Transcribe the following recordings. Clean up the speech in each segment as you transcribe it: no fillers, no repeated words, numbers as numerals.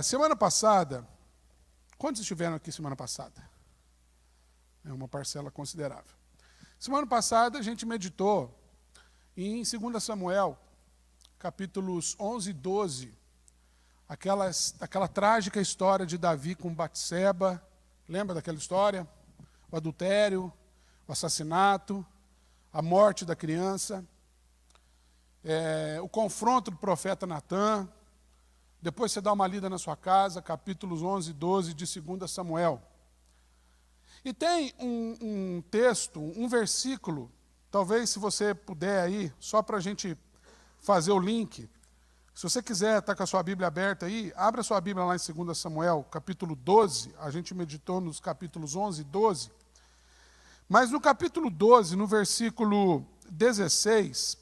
Semana passada, quantos estiveram aqui semana passada? É uma parcela considerável. Semana passada a gente meditou em 2 Samuel, capítulos 11 e 12, aquela trágica história de Davi com Batseba. Lembra daquela história? O adultério, o assassinato, a morte da criança, o confronto do profeta Natã. Depois você dá uma lida na sua casa, capítulos 11 e 12 de 2 Samuel. E tem um texto, um versículo, talvez se você puder aí, só para a gente fazer o link. Se você quiser estar com a sua Bíblia aberta aí, abra a sua Bíblia lá em 2 Samuel, capítulo 12. A gente meditou nos capítulos 11 e 12. Mas no capítulo 12, no versículo 16,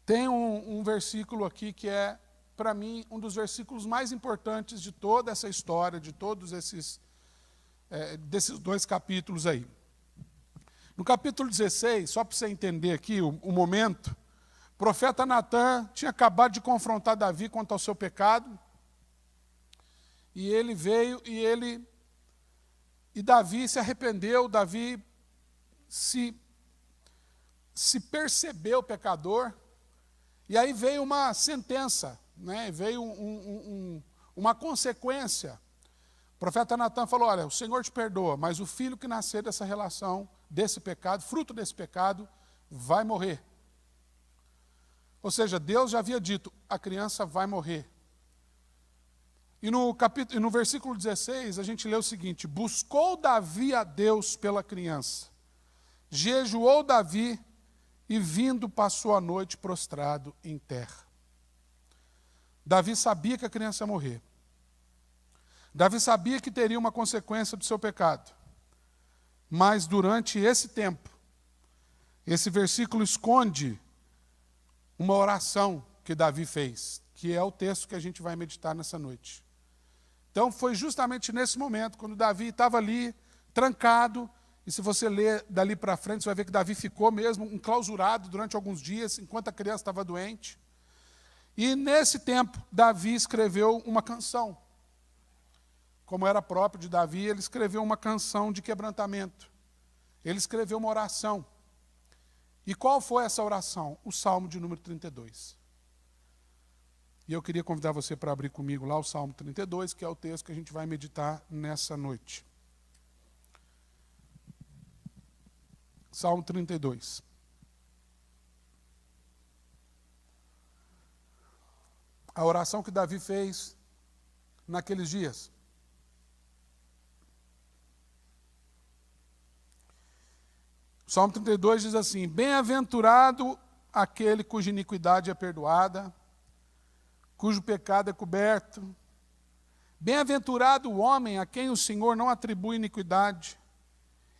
tem um versículo aqui que é, para mim, um dos versículos mais importantes de toda essa história, de todos desses dois capítulos aí. No capítulo 16, só para você entender aqui o momento, o profeta Natã tinha acabado de confrontar Davi quanto ao seu pecado, e ele veio e Davi se arrependeu, Davi se percebeu pecador, e aí veio uma sentença, né? Veio uma consequência. O profeta Natã falou, olha, o Senhor te perdoa, mas o filho que nascer dessa relação, desse pecado, fruto desse pecado, vai morrer. Ou seja, Deus já havia dito, a criança vai morrer. E no versículo 16, a gente lê o seguinte, buscou Davi a Deus pela criança, jejuou Davi e vindo passou a noite prostrado em terra. Davi sabia que a criança ia morrer. Davi sabia que teria uma consequência do seu pecado. Mas durante esse tempo, esse versículo esconde uma oração que Davi fez, que é o texto que a gente vai meditar nessa noite. Então foi justamente nesse momento, quando Davi estava ali, trancado, e se você ler dali para frente, você vai ver que Davi ficou mesmo enclausurado durante alguns dias, enquanto a criança estava doente. E nesse tempo, Davi escreveu uma canção. Como era próprio de Davi, ele escreveu uma canção de quebrantamento. Ele escreveu uma oração. E qual foi essa oração? O Salmo de número 32. E eu queria convidar você para abrir comigo lá o Salmo 32, que é o texto que a gente vai meditar nessa noite. Salmo 32. A oração que Davi fez naqueles dias. O Salmo 32 diz assim, bem-aventurado aquele cuja iniquidade é perdoada, cujo pecado é coberto. Bem-aventurado o homem a quem o Senhor não atribui iniquidade,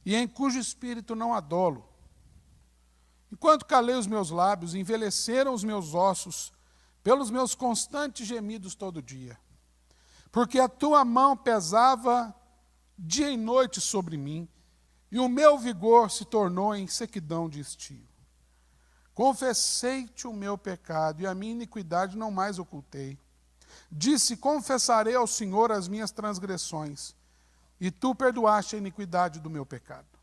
e em cujo espírito não há dolo. Enquanto calei os meus lábios, envelheceram os meus ossos, pelos meus constantes gemidos todo dia. Porque a tua mão pesava dia e noite sobre mim, e o meu vigor se tornou em sequidão de estio. Confessei-te o meu pecado, e a minha iniquidade não mais ocultei. Disse, confessarei ao Senhor as minhas transgressões, e tu perdoaste a iniquidade do meu pecado.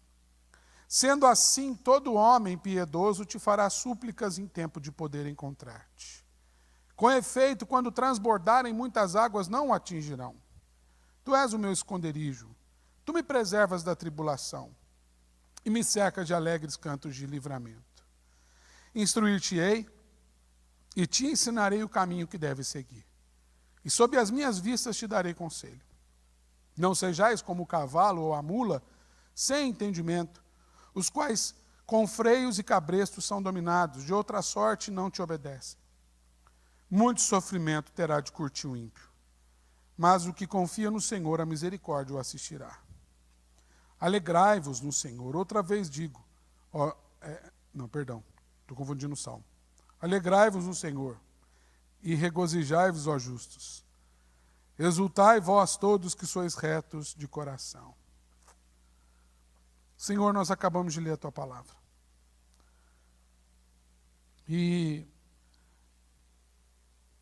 Sendo assim, todo homem piedoso te fará súplicas em tempo de poder encontrar-te. Com efeito, quando transbordarem muitas águas, não o atingirão. Tu és o meu esconderijo, tu me preservas da tribulação, e me cercas de alegres cantos de livramento. Instruir-te-ei, e te ensinarei o caminho que deves seguir. E sob as minhas vistas te darei conselho. Não sejais como o cavalo ou a mula, sem entendimento, os quais com freios e cabrestos são dominados, de outra sorte não te obedecem. Muito sofrimento terá de curtir o ímpio, mas o que confia no Senhor, a misericórdia o assistirá. Alegrai-vos no Senhor. Outra vez digo, estou confundindo o salmo. Alegrai-vos no Senhor e regozijai-vos, ó justos. Exultai vós todos que sois retos de coração. Senhor, nós acabamos de ler a tua palavra. E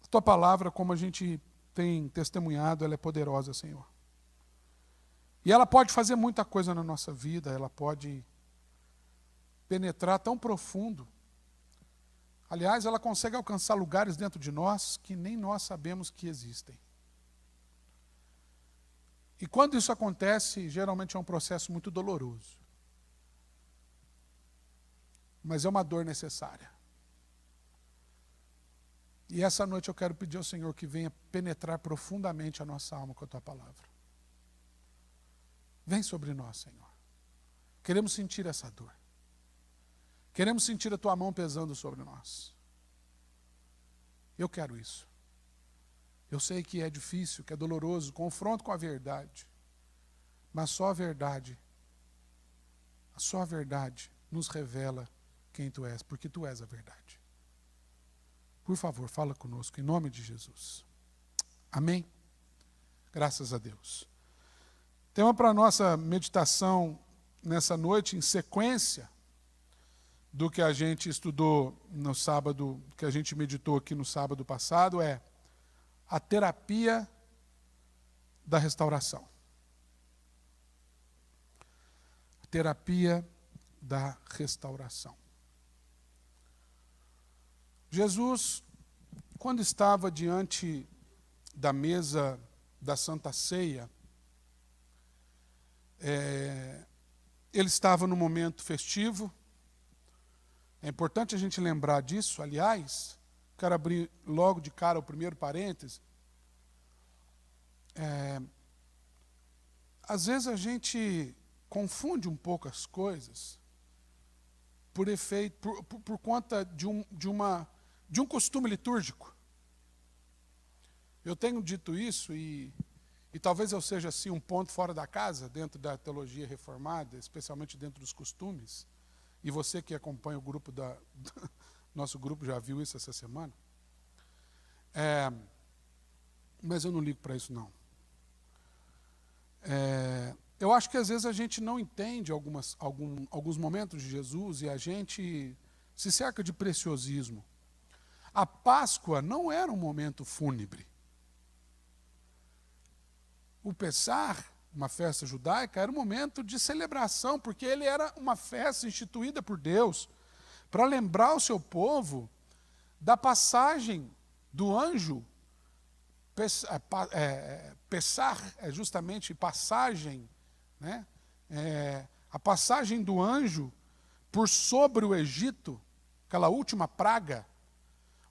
a tua palavra, como a gente tem testemunhado, ela é poderosa, Senhor. E ela pode fazer muita coisa na nossa vida, ela pode penetrar tão profundo. Aliás, ela consegue alcançar lugares dentro de nós que nem nós sabemos que existem. E quando isso acontece, geralmente é um processo muito doloroso. Mas é uma dor necessária. E essa noite eu quero pedir ao Senhor que venha penetrar profundamente a nossa alma com a Tua palavra. Vem sobre nós, Senhor. Queremos sentir essa dor. Queremos sentir a Tua mão pesando sobre nós. Eu quero isso. Eu sei que é difícil, que é doloroso, confronto com a verdade. Mas só a verdade nos revela quem Tu és, porque Tu és a verdade. Por favor, fala conosco, em nome de Jesus. Amém? Graças a Deus. Tema para a nossa meditação nessa noite, em sequência do que a gente estudou no sábado, que a gente meditou aqui no sábado passado, é a terapia da restauração. A terapia da restauração. Jesus, quando estava diante da mesa da Santa Ceia, ele estava num momento festivo. É importante a gente lembrar disso. Aliás, quero abrir logo de cara o primeiro parêntese. Às vezes a gente confunde um pouco as coisas por conta de um costume litúrgico. Eu tenho dito isso e talvez eu seja assim um ponto fora da casa dentro da teologia reformada, especialmente dentro dos costumes. E você que acompanha o grupo nosso grupo já viu isso essa semana. Mas eu não ligo para isso não. Eu acho que às vezes a gente não entende alguns momentos de Jesus e a gente se cerca de preciosismo. A Páscoa não era um momento fúnebre. O Pessar, uma festa judaica, era um momento de celebração, porque ele era uma festa instituída por Deus para lembrar o seu povo da passagem do anjo. Pessar é justamente passagem, né? A passagem do anjo por sobre o Egito, aquela última praga,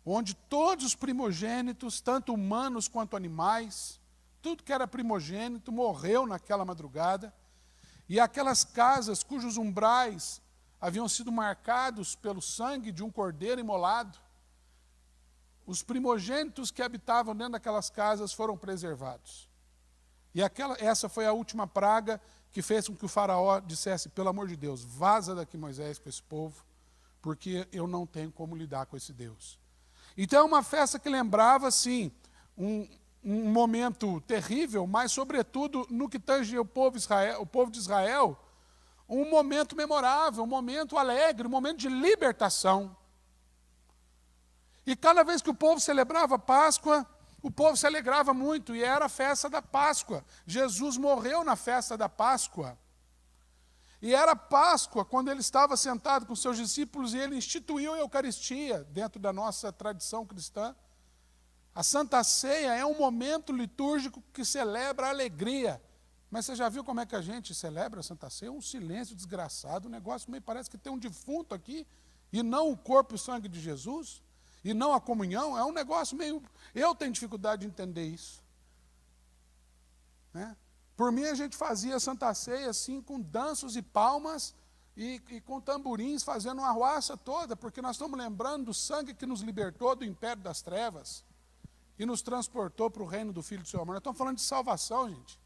onde todos os primogênitos, tanto humanos quanto animais, tudo que era primogênito morreu naquela madrugada, e aquelas casas cujos umbrais haviam sido marcados pelo sangue de um cordeiro imolado, os primogênitos que habitavam dentro daquelas casas foram preservados. E essa foi a última praga que fez com que o faraó dissesse, pelo amor de Deus, vaza daqui Moisés com esse povo, porque eu não tenho como lidar com esse Deus. Então é uma festa que lembrava, sim, um momento terrível, mas sobretudo no que tange o povo de Israel, um momento memorável, um momento alegre, um momento de libertação. E cada vez que o povo celebrava a Páscoa, o povo se alegrava muito, e era a festa da Páscoa. Jesus morreu na festa da Páscoa. E era Páscoa quando ele estava sentado com seus discípulos e ele instituiu a Eucaristia dentro da nossa tradição cristã. A Santa Ceia é um momento litúrgico que celebra a alegria. Mas você já viu como é que a gente celebra a Santa Ceia? Um silêncio desgraçado, um negócio meio parece que tem um defunto aqui, e não o corpo e o sangue de Jesus, e não a comunhão. É um negócio meio... Eu tenho dificuldade de entender isso. Né? Por mim, a gente fazia a Santa Ceia assim, com danços e palmas, e com tamborins, fazendo uma arruaça toda, porque nós estamos lembrando do sangue que nos libertou do império das trevas, e nos transportou para o reino do Filho do seu amor. Nós estamos falando de salvação, gente.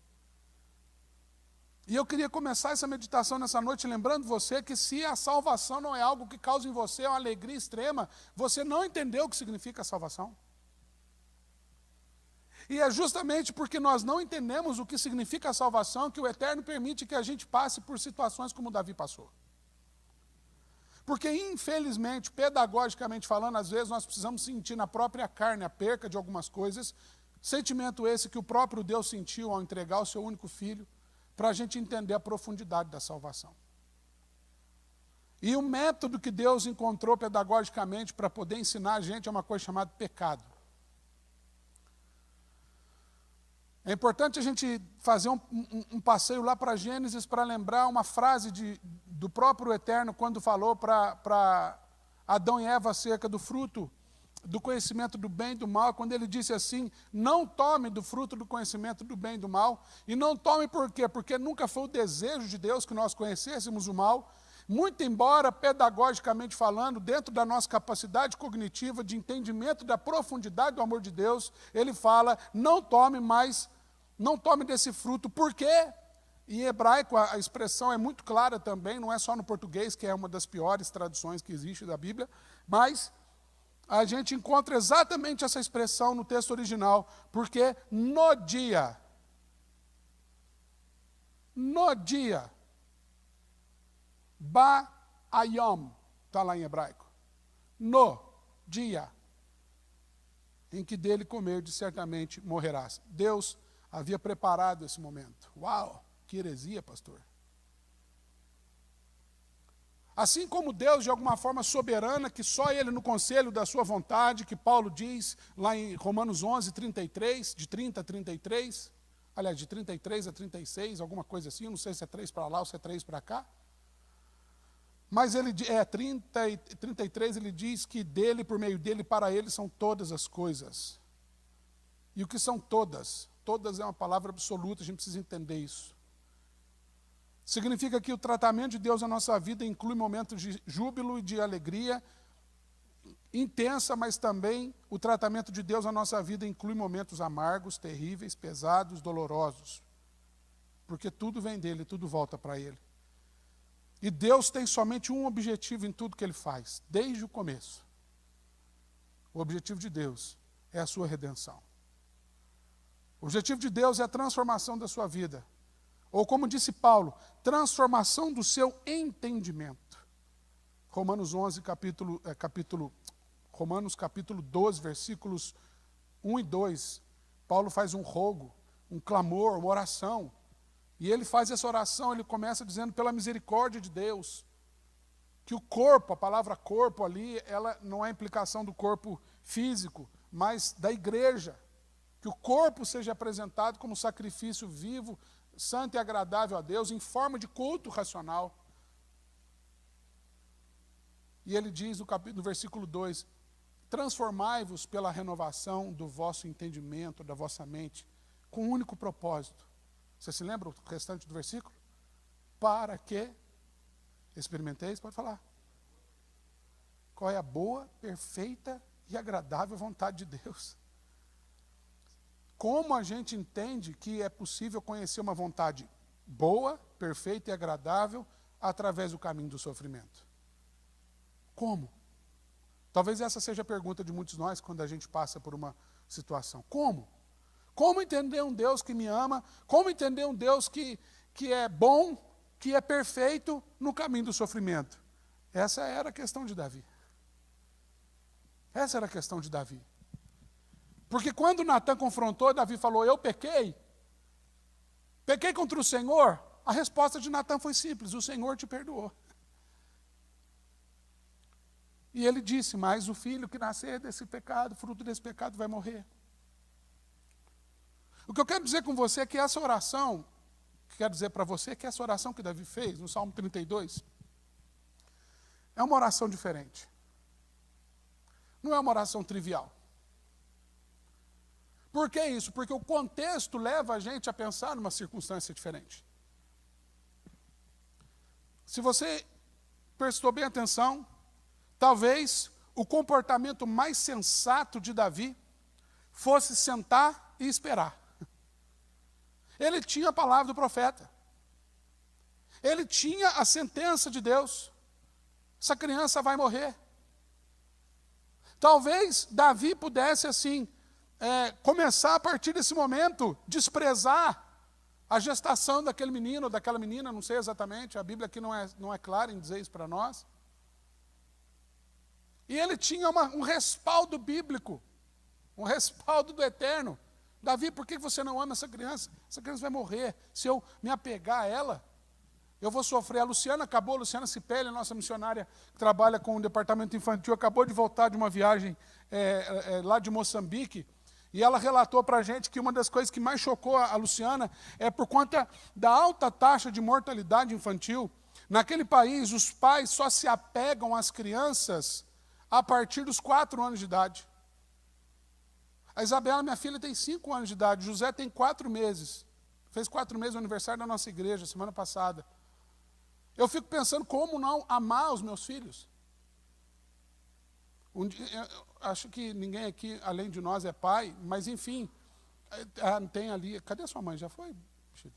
E eu queria começar essa meditação nessa noite lembrando você que se a salvação não é algo que causa em você uma alegria extrema, você não entendeu o que significa a salvação. E é justamente porque nós não entendemos o que significa a salvação que o Eterno permite que a gente passe por situações como Davi passou. Porque, infelizmente, pedagogicamente falando, às vezes nós precisamos sentir na própria carne a perca de algumas coisas Sentimento esse que o próprio Deus sentiu ao entregar o seu único filho, para a gente entender a profundidade da salvação. E o método que Deus encontrou pedagogicamente para poder ensinar a gente é uma coisa chamada pecado. É importante a gente fazer um passeio lá para Gênesis para lembrar uma frase do próprio Eterno quando falou para Adão e Eva acerca do fruto do conhecimento do bem e do mal, quando ele disse assim, não tome do fruto do conhecimento do bem e do mal, e não tome por quê? Porque nunca foi o desejo de Deus que nós conhecêssemos o mal, muito embora, pedagogicamente falando, dentro da nossa capacidade cognitiva de entendimento da profundidade do amor de Deus, ele fala, não tome desse fruto, por quê? Em hebraico a expressão é muito clara também, não é só no português, que é uma das piores traduções que existe da Bíblia, mas a gente encontra exatamente essa expressão no texto original, porque no dia, Ba-ayom, está lá em hebraico, no dia em que dele comerdes, certamente morrerás. Deus havia preparado esse momento. Uau, que heresia, pastor. Assim como Deus, de alguma forma soberana, que só Ele no conselho da sua vontade, que Paulo diz lá em Romanos 11, 33, de 30 a 33, aliás, de 33 a 36, alguma coisa assim, eu não sei se é 3 para lá ou se é 3 para cá. Mas ele 30 e 33, ele diz que dele, por meio dele, para ele são todas as coisas. E o que são todas? Todas é uma palavra absoluta, a gente precisa entender isso. Significa que o tratamento de Deus na nossa vida inclui momentos de júbilo e de alegria intensa, mas também o tratamento de Deus na nossa vida inclui momentos amargos, terríveis, pesados, dolorosos. Porque tudo vem dele, tudo volta para ele. E Deus tem somente um objetivo em tudo que ele faz, desde o começo. O objetivo de Deus é a sua redenção. O objetivo de Deus é a transformação da sua vida. Ou como disse Paulo, transformação do seu entendimento. Romanos 12, versículos 1 e 2. Paulo faz um rogo, um clamor, uma oração. E ele faz essa oração, ele começa dizendo, pela misericórdia de Deus, que o corpo, a palavra corpo ali, ela não é implicação do corpo físico, mas da igreja. Que o corpo seja apresentado como sacrifício vivo, santo e agradável a Deus, em forma de culto racional. E ele diz no versículo 2, transformai-vos pela renovação do vosso entendimento, da vossa mente, com um único propósito. Você se lembra o restante do versículo? Para que experimenteis, pode falar. Qual é a boa, perfeita e agradável vontade de Deus? Como a gente entende que é possível conhecer uma vontade boa, perfeita e agradável através do caminho do sofrimento? Como? Talvez essa seja a pergunta de muitos de nós quando a gente passa por uma situação. Como? Como entender um Deus que me ama? Como entender um Deus que é bom, que é perfeito no caminho do sofrimento? Essa era a questão de Davi. Essa era a questão de Davi. Porque quando Natan confrontou, Davi falou, eu pequei contra o Senhor, a resposta de Natan foi simples, o Senhor te perdoou. E ele disse, mas o filho que nascer desse pecado, fruto desse pecado, vai morrer. O que eu quero dizer com você é que essa oração, quero dizer para você que essa oração que Davi fez, no Salmo 32, é uma oração diferente. Não é uma oração trivial. Por que isso? Porque o contexto leva a gente a pensar numa circunstância diferente. Se você prestou bem atenção, talvez o comportamento mais sensato de Davi fosse sentar e esperar. Ele tinha a palavra do profeta. Ele tinha a sentença de Deus. Essa criança vai morrer. Talvez Davi pudesse assim, começar a partir desse momento, desprezar a gestação daquele menino ou daquela menina, não sei exatamente, a Bíblia aqui não é clara em dizer isso para nós. E ele tinha um respaldo bíblico, um respaldo do Eterno, Davi, por que você não ama essa criança? Essa criança vai morrer. Se eu me apegar a ela, eu vou sofrer. A Luciana acabou, a Luciana Cipelli, nossa missionária que trabalha com o departamento infantil, acabou de voltar de uma viagem lá de Moçambique, e ela relatou para a gente que uma das coisas que mais chocou a Luciana é por conta da alta taxa de mortalidade infantil. Naquele país, os pais só se apegam às crianças a partir dos 4 anos de idade. A Isabela, minha filha, tem 5 anos de idade, José tem 4 meses. Fez 4 meses no aniversário da nossa igreja, semana passada. Eu fico pensando como não amar os meus filhos. Acho que ninguém aqui, além de nós, é pai, mas enfim, tem ali. Cadê sua mãe? Já foi, Chica?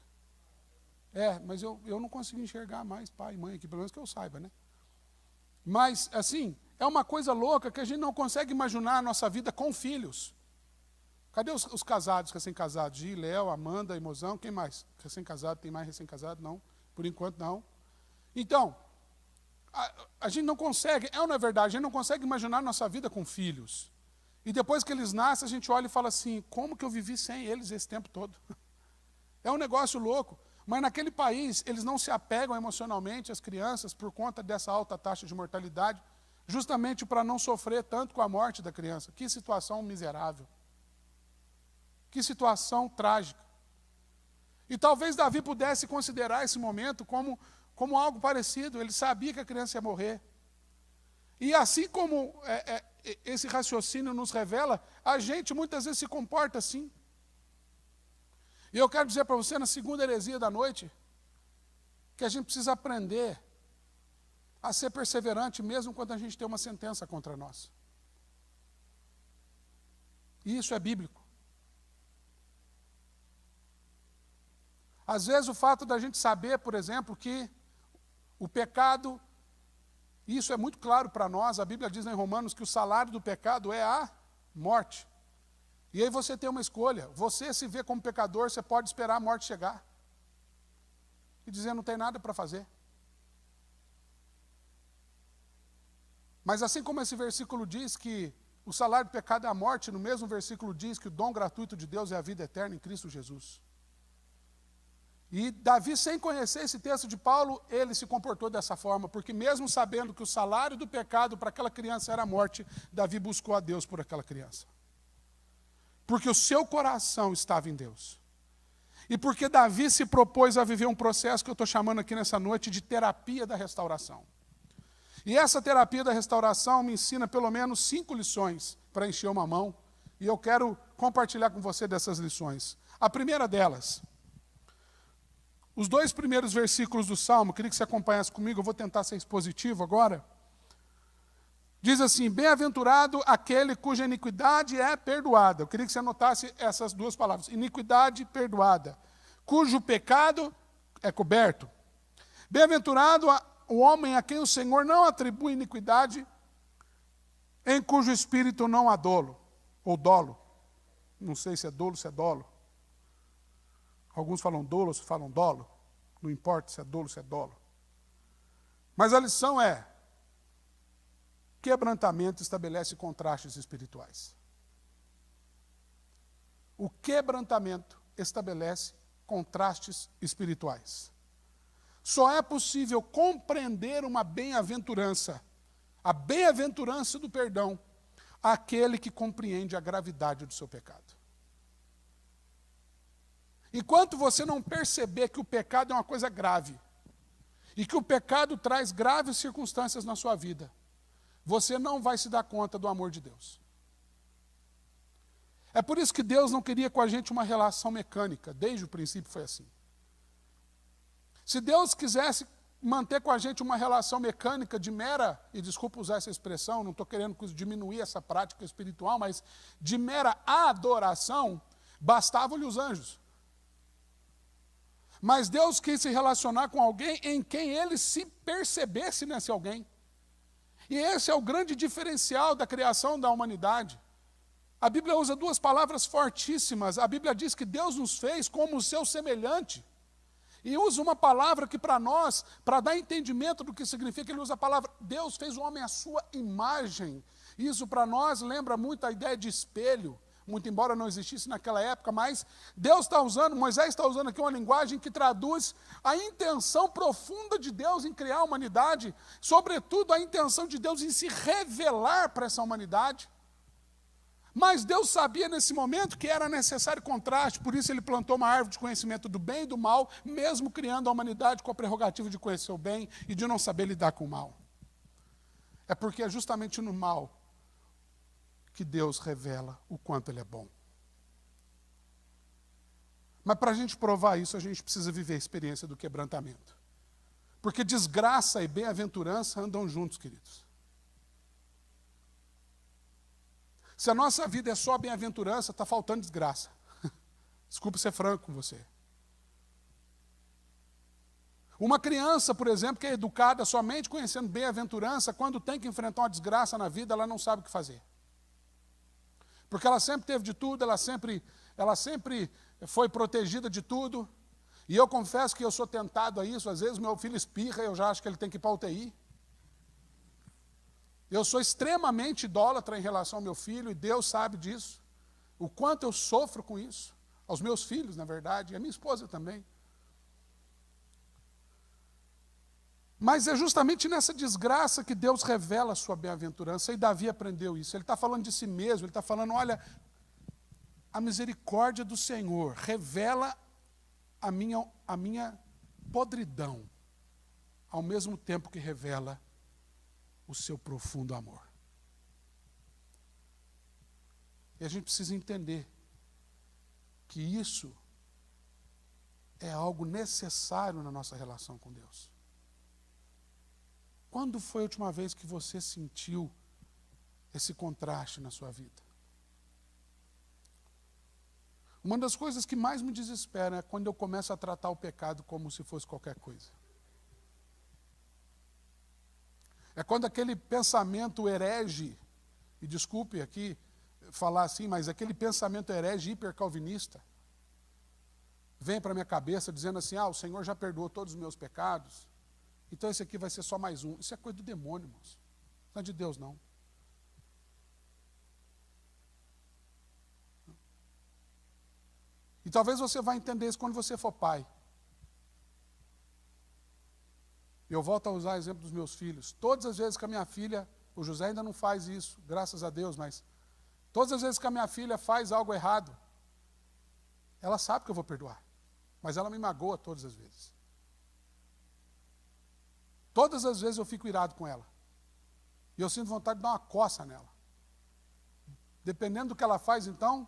Mas eu não consigo enxergar mais pai e mãe aqui, pelo menos que eu saiba, né? Mas, assim, é uma coisa louca que a gente não consegue imaginar a nossa vida com filhos. Cadê os casados, recém-casados? Gi, Léo, Amanda e Mozão, quem mais? Recém-casado, tem mais recém-casado? Não, por enquanto não. Então, a gente não consegue, não é verdade, a gente não consegue imaginar a nossa vida com filhos. E depois que eles nascem, a gente olha e fala assim, como que eu vivi sem eles esse tempo todo? É um negócio louco. Mas naquele país, eles não se apegam emocionalmente às crianças por conta dessa alta taxa de mortalidade, justamente para não sofrer tanto com a morte da criança. Que situação miserável. Que situação trágica. E talvez Davi pudesse considerar esse momento como algo parecido. Ele sabia que a criança ia morrer. E assim como esse raciocínio nos revela, a gente muitas vezes se comporta assim. E eu quero dizer para você, na segunda heresia da noite, que a gente precisa aprender a ser perseverante, mesmo quando a gente tem uma sentença contra nós. E isso é bíblico. Às vezes o fato da gente saber, por exemplo, que o pecado, isso é muito claro para nós, a Bíblia diz em Romanos que o salário do pecado é a morte. E aí você tem uma escolha, você se vê como pecador, você pode esperar a morte chegar. E dizer, não tem nada para fazer. Mas assim como esse versículo diz que o salário do pecado é a morte, no mesmo versículo diz que o dom gratuito de Deus é a vida eterna em Cristo Jesus. E Davi, sem conhecer esse texto de Paulo, ele se comportou dessa forma, porque mesmo sabendo que o salário do pecado para aquela criança era a morte, Davi buscou a Deus por aquela criança. Porque o seu coração estava em Deus. E porque Davi se propôs a viver um processo que eu estou chamando aqui nessa noite de terapia da restauração. E essa terapia da restauração me ensina pelo menos 5 lições para encher uma mão, e eu quero compartilhar com você dessas lições. A primeira delas, os 2 primeiros versículos do Salmo, queria que você acompanhasse comigo, eu vou tentar ser expositivo agora. Diz assim, bem-aventurado aquele cuja iniquidade é perdoada. Eu queria que você anotasse essas 2 palavras, iniquidade perdoada, cujo pecado é coberto. Bem-aventurado o homem a quem o Senhor não atribui iniquidade, em cujo espírito não há dolo, ou dolo. Não sei se é dolo, se é dolo. Alguns falam dolo, outros falam dolo. Não importa se é dolo, se é dolo. Mas a lição é, quebrantamento estabelece contrastes espirituais. O quebrantamento estabelece contrastes espirituais. Só é possível compreender uma bem-aventurança, a bem-aventurança do perdão, àquele que compreende a gravidade do seu pecado. Enquanto você não perceber que o pecado é uma coisa grave, e que o pecado traz graves circunstâncias na sua vida, você não vai se dar conta do amor de Deus. É por isso que Deus não queria com a gente uma relação mecânica, desde o princípio foi assim. Se Deus quisesse manter com a gente uma relação mecânica de mera, e desculpa usar essa expressão, não estou querendo diminuir essa prática espiritual, mas de mera adoração, bastavam-lhe os anjos. Mas Deus quis se relacionar com alguém em quem ele se percebesse nesse alguém. E esse é o grande diferencial da criação da humanidade. A Bíblia usa 2 palavras fortíssimas. A Bíblia diz que Deus nos fez como o seu semelhante. E usa uma palavra que para nós, para dar entendimento do que significa, ele usa a palavra, Deus fez o homem à sua imagem. Isso para nós lembra muito a ideia de espelho. muito embora não existisse naquela época, mas Deus está usando, Moisés está usando aqui uma linguagem que traduz a intenção profunda de Deus em criar a humanidade, sobretudo a intenção de Deus em se revelar para essa humanidade. Mas Deus sabia nesse momento que era necessário contraste, por isso ele plantou uma árvore de conhecimento do bem e do mal, mesmo criando a humanidade com a prerrogativa de conhecer o bem e de não saber lidar com o mal. É porque é justamente no mal que Deus revela o quanto ele é bom. Mas para a gente provar isso, a gente precisa viver a experiência do quebrantamento. Porque desgraça e bem-aventurança andam juntos, queridos. Se a nossa vida é só bem-aventurança, está faltando desgraça. Desculpe ser franco com você. Uma criança, por exemplo, que é educada somente conhecendo bem-aventurança, quando tem que enfrentar uma desgraça na vida, ela não sabe o que fazer. Porque ela sempre teve de tudo, ela sempre foi protegida de tudo. E eu confesso que eu sou tentado a isso. Às vezes meu filho espirra e eu já acho que ele tem que ir para a UTI. Eu sou extremamente idólatra em relação ao meu filho, e Deus sabe disso. O quanto eu sofro com isso. Aos meus filhos, na verdade, e a minha esposa também. Mas é justamente nessa desgraça que Deus revela a sua bem-aventurança, e Davi aprendeu isso. Ele está falando de si mesmo, ele está falando, olha, a misericórdia do Senhor revela a minha podridão, ao mesmo tempo que revela o seu profundo amor. E a gente precisa entender que isso é algo necessário na nossa relação com Deus. Quando foi a última vez que você sentiu esse contraste na sua vida? Uma das coisas que mais me desespera é quando eu começo a tratar o pecado como se fosse qualquer coisa. É quando aquele pensamento herege, e desculpe aqui falar assim, mas aquele pensamento herege hipercalvinista vem para a minha cabeça dizendo assim, o Senhor já perdoou todos os meus pecados, então esse aqui vai ser só mais um. Isso é coisa do demônio, irmãos. Não é de Deus, não. E talvez você vá entender isso quando você for pai. Eu volto a usar o exemplo dos meus filhos. Todas as vezes que a minha filha, o José ainda não faz isso, graças a Deus, mas todas as vezes que a minha filha faz algo errado, ela sabe que eu vou perdoar, mas ela me magoa todas as vezes. Todas as vezes eu fico irado com ela. E eu sinto vontade de dar uma coça nela. Dependendo do que ela faz, então,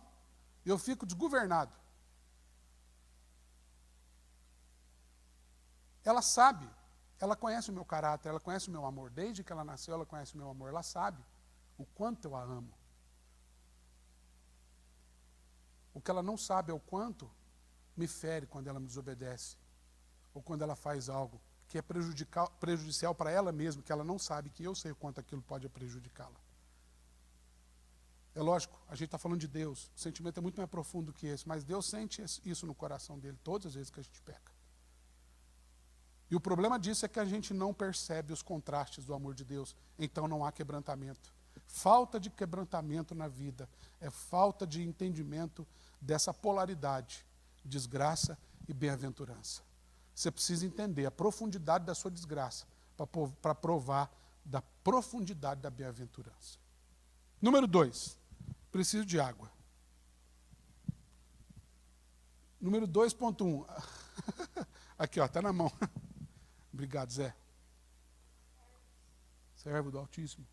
eu fico desgovernado. Ela sabe. Ela conhece o meu caráter, ela conhece o meu amor. Desde que ela nasceu, ela conhece o meu amor. Ela sabe o quanto eu a amo. O que ela não sabe é o quanto me fere quando ela me desobedece. Ou quando ela faz algo que é prejudicial para ela mesma, que ela não sabe, que eu sei o quanto aquilo pode prejudicá-la. É lógico, a gente está falando de Deus. O sentimento é muito mais profundo que esse, mas Deus sente isso no coração dele todas as vezes que a gente peca. E o problema disso é que a gente não percebe os contrastes do amor de Deus, então não há quebrantamento. Falta de quebrantamento na vida é falta de entendimento dessa polaridade, desgraça e bem-aventurança. Você precisa entender a profundidade da sua desgraça para provar da profundidade da bem-aventurança. Número 2, preciso de água. Número 2.1. Aqui, está na mão. Obrigado, Zé. Servo do Altíssimo.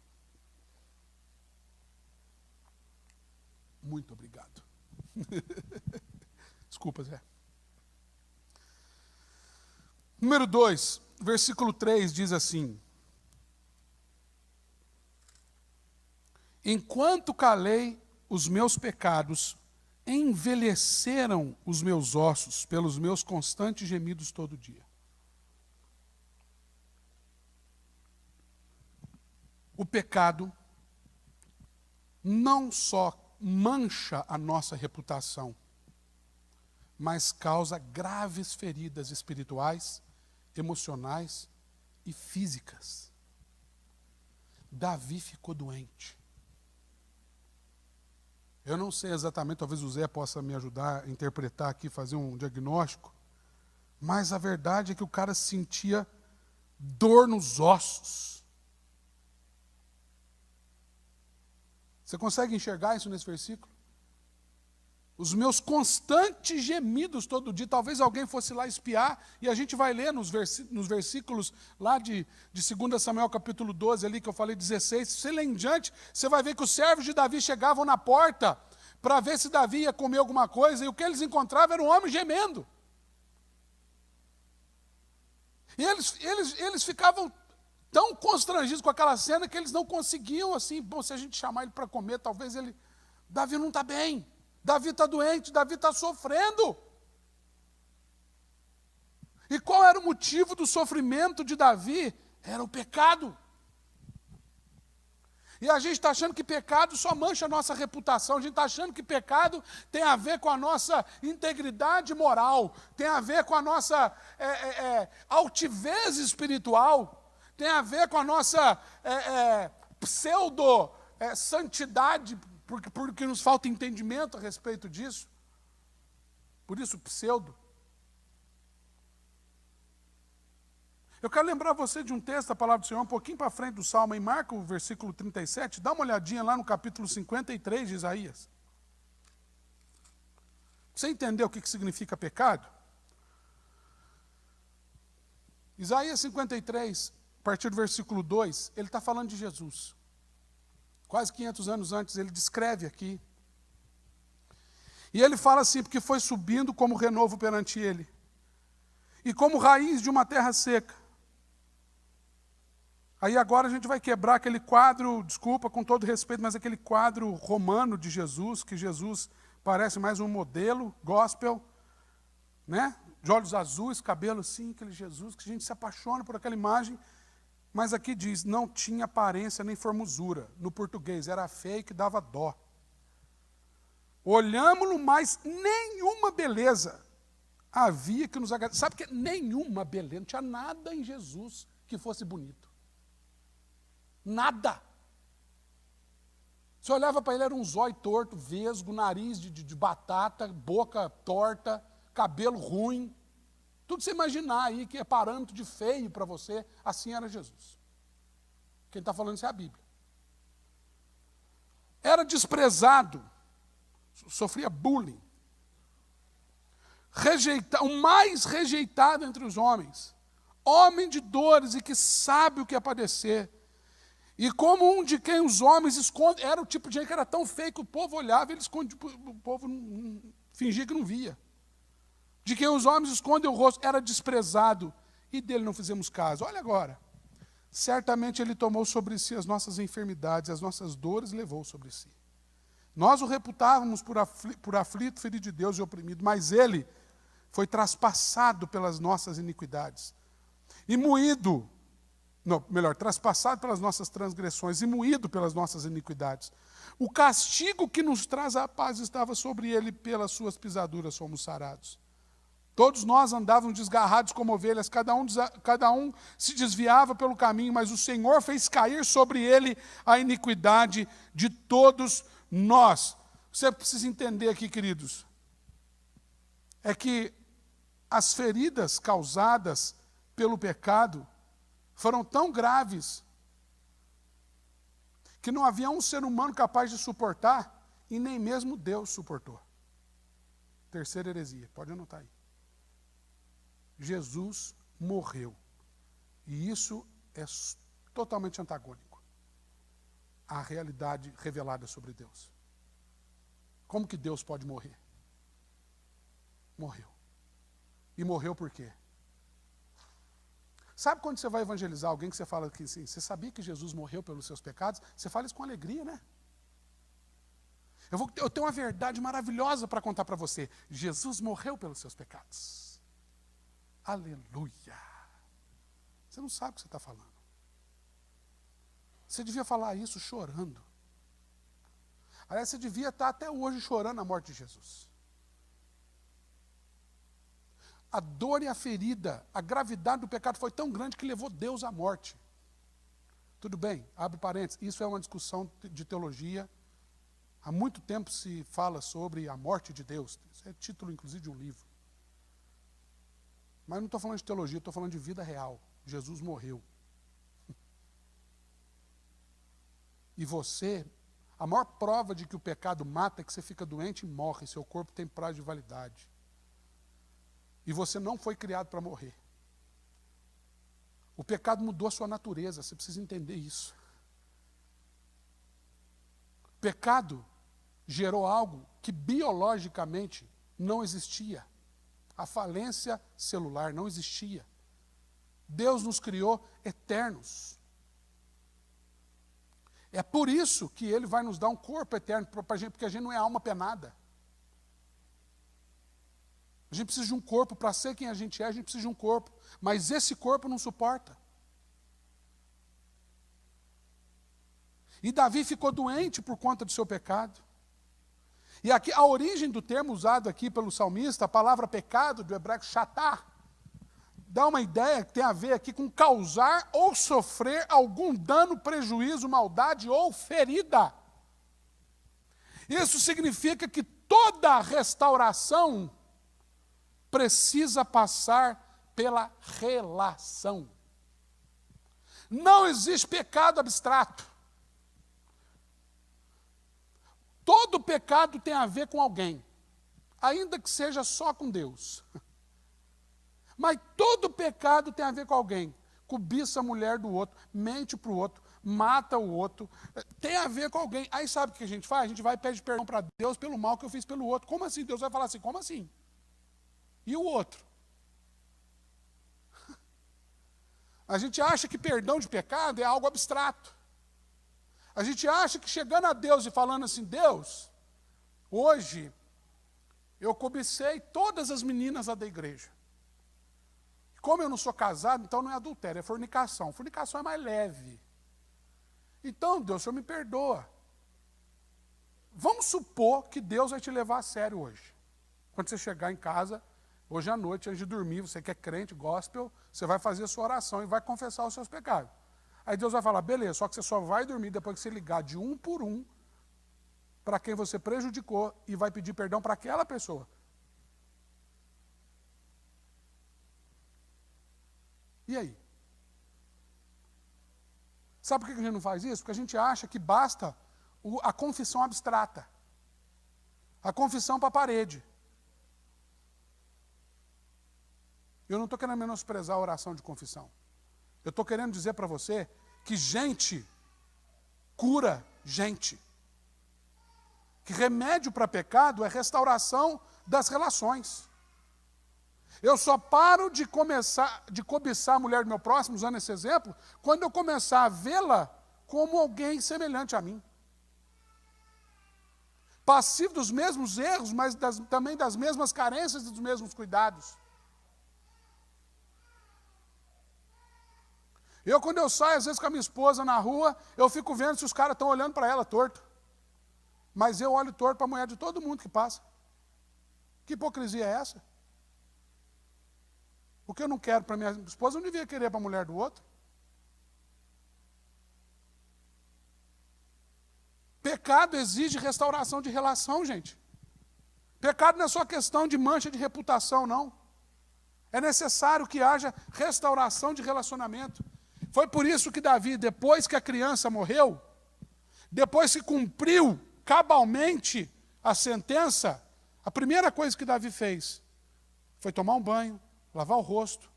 Muito obrigado. Desculpa, Zé. Número 2, versículo 3 diz assim: enquanto calei os meus pecados, envelheceram os meus ossos pelos meus constantes gemidos todo dia. O pecado não só mancha a nossa reputação, mas causa graves feridas espirituais, emocionais e físicas. Davi ficou doente. Eu não sei exatamente, talvez o Zé possa me ajudar a interpretar aqui, fazer um diagnóstico, mas a verdade é que o cara sentia dor nos ossos. Você consegue enxergar isso nesse versículo? Os meus constantes gemidos todo dia. Talvez alguém fosse lá espiar, e a gente vai ler nos versículos lá de 2 Samuel capítulo 12, ali que eu falei 16. Se você ler em diante, você vai ver que os servos de Davi chegavam na porta para ver se Davi ia comer alguma coisa, e o que eles encontravam era um homem gemendo. E eles ficavam tão constrangidos com aquela cena que eles não conseguiam, assim, bom, se a gente chamar ele para comer, talvez ele... Davi não está bem. Davi está doente, Davi está sofrendo. E qual era o motivo do sofrimento de Davi? Era o pecado. E a gente está achando que pecado só mancha a nossa reputação, a gente está achando que pecado tem a ver com a nossa integridade moral, tem a ver com a nossa altivez espiritual, tem a ver com a nossa pseudo-santidade, porque nos falta entendimento a respeito disso. Por isso, pseudo. Eu quero lembrar você de um texto da Palavra do Senhor, um pouquinho para frente do Salmo, em Marcos, o versículo 37, dá uma olhadinha lá no capítulo 53 de Isaías. Você entendeu o que significa pecado? Isaías 53, a partir do versículo 2, ele está falando de Jesus. Quase 500 anos antes, ele descreve aqui. E ele fala assim, porque foi subindo como renovo perante ele, e como raiz de uma terra seca. Aí agora a gente vai quebrar aquele quadro, desculpa, com todo respeito, mas aquele quadro romano de Jesus, que Jesus parece mais um modelo, gospel, né? De olhos azuis, cabelo assim, aquele Jesus, que a gente se apaixona por aquela imagem, mas aqui diz, não tinha aparência nem formosura. No português, era feio que dava dó. Olhámo-lo, mas nenhuma beleza havia que nos agradasse. Sabe que nenhuma beleza, não tinha nada em Jesus que fosse bonito. Nada. Você olhava para ele, era um zóio torto, vesgo, nariz de batata, boca torta, cabelo ruim. Tudo que você imaginar aí que é parâmetro de feio para você, assim era Jesus. Quem está falando isso é a Bíblia. Era desprezado, sofria bullying. O mais rejeitado entre os homens. Homem de dores e que sabe o que é padecer. E como um de quem os homens escondem, era o tipo de gente que era tão feio que o povo olhava e ele esconde, o povo fingia que não via. De quem os homens escondem o rosto, era desprezado, e dele não fizemos caso. Olha agora, certamente ele tomou sobre si as nossas enfermidades, as nossas dores levou sobre si. Nós o reputávamos por aflito, ferido de Deus e oprimido, mas ele foi traspassado pelas nossas iniquidades, e moído, traspassado pelas nossas transgressões e moído pelas nossas iniquidades. O castigo que nos traz a paz estava sobre ele, pelas suas pisaduras fomos sarados. Todos nós andávamos desgarrados como ovelhas, cada um se desviava pelo caminho, mas o Senhor fez cair sobre ele a iniquidade de todos nós. Você precisa entender aqui, queridos, é que as feridas causadas pelo pecado foram tão graves que não havia um ser humano capaz de suportar, e nem mesmo Deus suportou. Terceira heresia, pode anotar aí. Jesus morreu. E isso é totalmente antagônico à realidade revelada sobre Deus. Como que Deus pode morrer? Morreu. E morreu por quê? Sabe quando você vai evangelizar alguém que você fala que assim, você sabia que Jesus morreu pelos seus pecados? Você fala isso com alegria, né? Eu tenho uma verdade maravilhosa para contar para você. Jesus morreu pelos seus pecados. Aleluia. Você não sabe o que você está falando. Você devia falar isso chorando. Aliás, você devia estar até hoje chorando a morte de Jesus. A dor e a ferida, a gravidade do pecado foi tão grande que levou Deus à morte. Tudo bem, abre parênteses, isso é uma discussão de teologia Há muito tempo se fala sobre a morte de Deus. Isso é título, inclusive, de um livro. Mas não estou falando de teologia, estou falando de vida real. Jesus morreu. E você, a maior prova de que o pecado mata é que você fica doente e morre, seu corpo tem prazo de validade. E você não foi criado para morrer. O pecado mudou a sua natureza, você precisa entender isso. O pecado gerou algo que biologicamente não existia. A falência celular não existia. Deus nos criou eternos. É por isso que Ele vai nos dar um corpo eterno, porque a gente não é alma penada. A gente precisa de um corpo, para ser quem a gente precisa de um corpo. Mas esse corpo não suporta. E Davi ficou doente por conta do seu pecado. E aqui, a origem do termo usado aqui pelo salmista, a palavra pecado, do hebraico chatá, dá uma ideia que tem a ver aqui com causar ou sofrer algum dano, prejuízo, maldade ou ferida. Isso significa que toda restauração precisa passar pela relação. Não existe pecado abstrato. Todo pecado tem a ver com alguém, ainda que seja só com Deus. Mas todo pecado tem a ver com alguém. Cobiça a mulher do outro, mente para o outro, mata o outro, tem a ver com alguém. Aí sabe o que a gente faz? A gente vai e pede perdão para Deus pelo mal que eu fiz pelo outro. Como assim? Deus vai falar assim, como assim? E o outro? A gente acha que perdão de pecado é algo abstrato. A gente acha que chegando a Deus e falando assim, Deus, hoje eu cobicei todas as meninas lá da igreja. Como eu não sou casado, então não é adultério, é fornicação. Fornicação é mais leve. Então, Deus, o Senhor me perdoa. Vamos supor que Deus vai te levar a sério hoje. Quando você chegar em casa, hoje à noite, antes de dormir, você que é crente, gospel, você vai fazer a sua oração e vai confessar os seus pecados. Aí Deus vai falar, beleza, só que você só vai dormir depois que você ligar de um por um para quem você prejudicou e vai pedir perdão para aquela pessoa. E aí? Sabe por que a gente não faz isso? Porque a gente acha que basta a confissão abstrata. A confissão para a parede. Eu não estou querendo menosprezar a oração de confissão. Eu estou querendo dizer para você que gente cura gente. Que remédio para pecado é restauração das relações. Eu só paro de cobiçar a mulher do meu próximo, usando esse exemplo, quando eu começar a vê-la como alguém semelhante a mim. Passivo dos mesmos erros, mas também das mesmas carências e dos mesmos cuidados. Quando eu saio, às vezes, com a minha esposa na rua, eu fico vendo se os caras estão olhando para ela torto. Mas eu olho torto para a mulher de todo mundo que passa. Que hipocrisia é essa? O que eu não quero para minha esposa, eu não devia querer para a mulher do outro. Pecado exige restauração de relação, gente. Pecado não é só questão de mancha de reputação, não. É necessário que haja restauração de relacionamento. Foi por isso que Davi, depois que a criança morreu, depois que cumpriu cabalmente a sentença, a primeira coisa que Davi fez foi tomar um banho, lavar o rosto,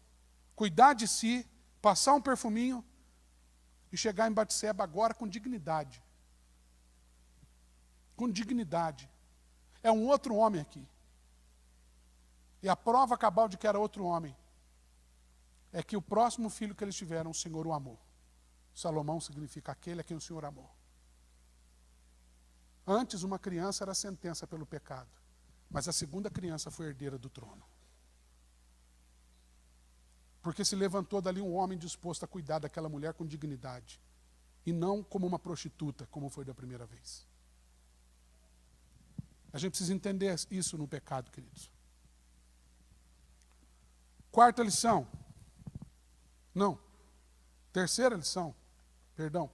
cuidar de si, passar um perfuminho e chegar em Batseba agora com dignidade. Com dignidade. É um outro homem aqui. E a prova cabal de que era outro homem é que o próximo filho que eles tiveram, o Senhor o amou. Salomão significa aquele a quem o Senhor amou. Antes, uma criança era sentença pelo pecado, mas a segunda criança foi herdeira do trono. Porque se levantou dali um homem disposto a cuidar daquela mulher com dignidade, e não como uma prostituta, como foi da primeira vez. A gente precisa entender isso no pecado, queridos. Quarta lição. Não. Terceira lição. Perdão.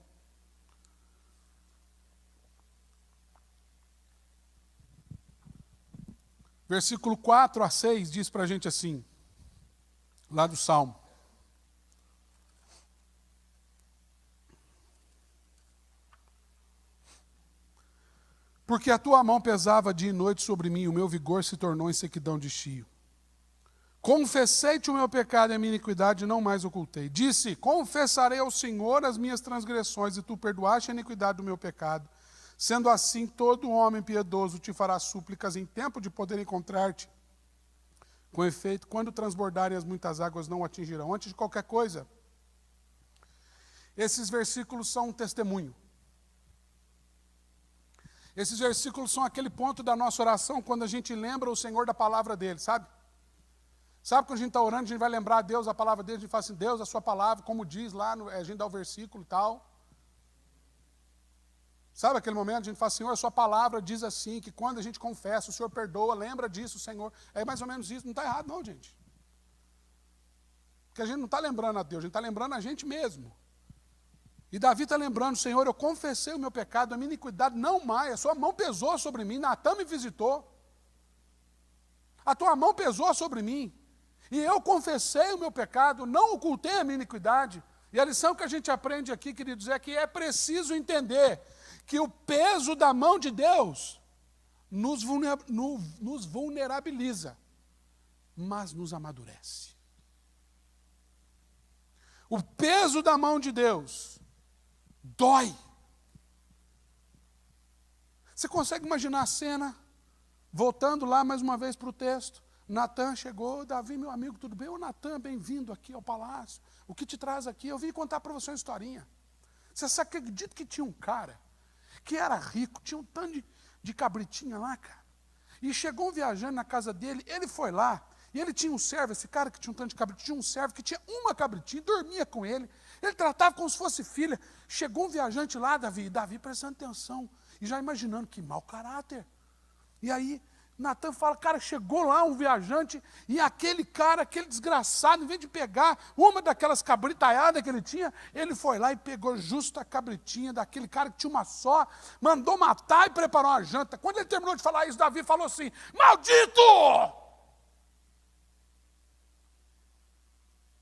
Versículo 4 a 6 diz para a gente assim, lá do Salmo. Porque a tua mão pesava dia e noite sobre mim, o meu vigor se tornou em sequidão de chio. Confessei-te o meu pecado e a minha iniquidade, não mais ocultei. Disse, confessarei ao Senhor as minhas transgressões, e tu perdoaste a iniquidade do meu pecado. Sendo assim, todo homem piedoso te fará súplicas em tempo de poder encontrar-te. Com efeito, quando transbordarem as muitas águas, não o atingirão. Antes de qualquer coisa, esses versículos são um testemunho. Esses versículos são aquele ponto da nossa oração, quando a gente lembra o Senhor da palavra dele, sabe? Sabe quando a gente está orando, a gente vai lembrar a Deus, a palavra dele, a gente fala assim, Deus, a sua palavra, como diz lá, a gente dá o versículo e tal. Sabe aquele momento, a gente fala, Senhor, a sua palavra diz assim, que quando a gente confessa, o Senhor perdoa, lembra disso, Senhor. É mais ou menos isso, não está errado não, gente. Porque a gente não está lembrando a Deus, a gente está lembrando a gente mesmo. E Davi está lembrando, Senhor, eu confessei o meu pecado, a minha iniquidade não mais, a sua mão pesou sobre mim, Natan me visitou. A tua mão pesou sobre mim. E eu confessei o meu pecado, não ocultei a minha iniquidade. E a lição que a gente aprende aqui, queridos, é que é preciso entender que o peso da mão de Deus nos vulnerabiliza, mas nos amadurece. O peso da mão de Deus dói. Você consegue imaginar a cena? Voltando lá mais uma vez para o texto. Natan chegou, Davi, meu amigo, tudo bem? Ô Natan, bem-vindo aqui ao palácio. O que te traz aqui? Eu vim contar para você uma historinha. Você acredita que tinha um cara que era rico, tinha um tanto de cabritinha lá, cara. E chegou um viajante na casa dele, ele foi lá, e ele tinha um servo, esse cara que tinha um tanto de cabritinha, tinha um servo que tinha uma cabritinha, dormia com ele tratava como se fosse filha. Chegou um viajante lá, Davi prestando atenção, e já imaginando que mau caráter. E aí, Natan fala, cara, chegou lá um viajante, e aquele cara, aquele desgraçado, em vez de pegar uma daquelas cabritaiadas que ele tinha, ele foi lá e pegou justo a cabritinha daquele cara que tinha uma só, mandou matar e preparou uma janta. Quando ele terminou de falar isso, Davi falou assim, maldito!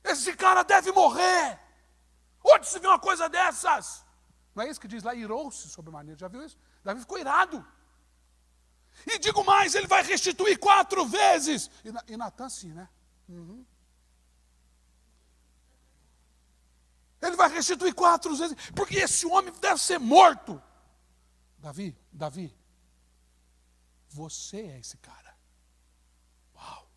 Esse cara deve morrer! Onde se viu uma coisa dessas? Não é isso que diz lá, irou-se sobremaneira, já viu isso? Davi ficou irado. E digo mais, ele vai restituir 4 vezes. E Natan sim, né? Uhum. Ele vai restituir 4 vezes, porque esse homem deve ser morto. Davi, você é esse cara. Uau.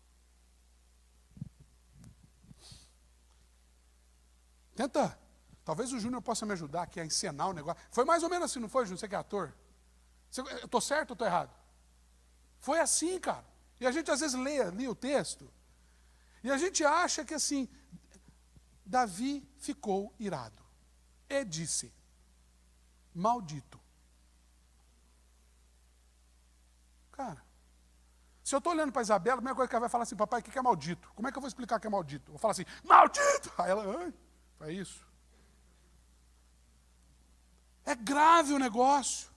Tenta, talvez o Júnior possa me ajudar aqui a encenar o negócio. Foi mais ou menos assim, não foi, Júnior? Você que é ator? Eu estou certo ou estou errado? Foi assim, cara. E a gente às vezes lê o texto, e a gente acha que assim, Davi ficou irado. E disse, maldito. Cara, se eu estou olhando para Isabela, a primeira coisa que ela vai falar assim, papai, o que é maldito? Como é que eu vou explicar que é maldito? Eu vou falar assim, maldito! Aí ela, é isso. É grave o negócio.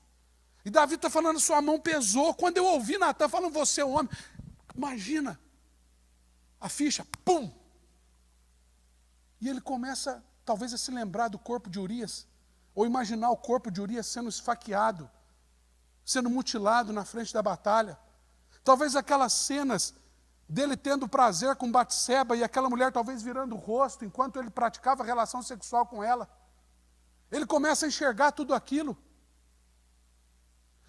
E Davi está falando, sua mão pesou. Quando eu ouvi Natan falando, você é um homem. Imagina, a ficha, pum! E ele começa, talvez, a se lembrar do corpo de Urias, ou imaginar o corpo de Urias sendo esfaqueado, sendo mutilado na frente da batalha. Talvez aquelas cenas dele tendo prazer com Batseba e aquela mulher talvez virando o rosto enquanto ele praticava relação sexual com ela. Ele começa a enxergar tudo aquilo.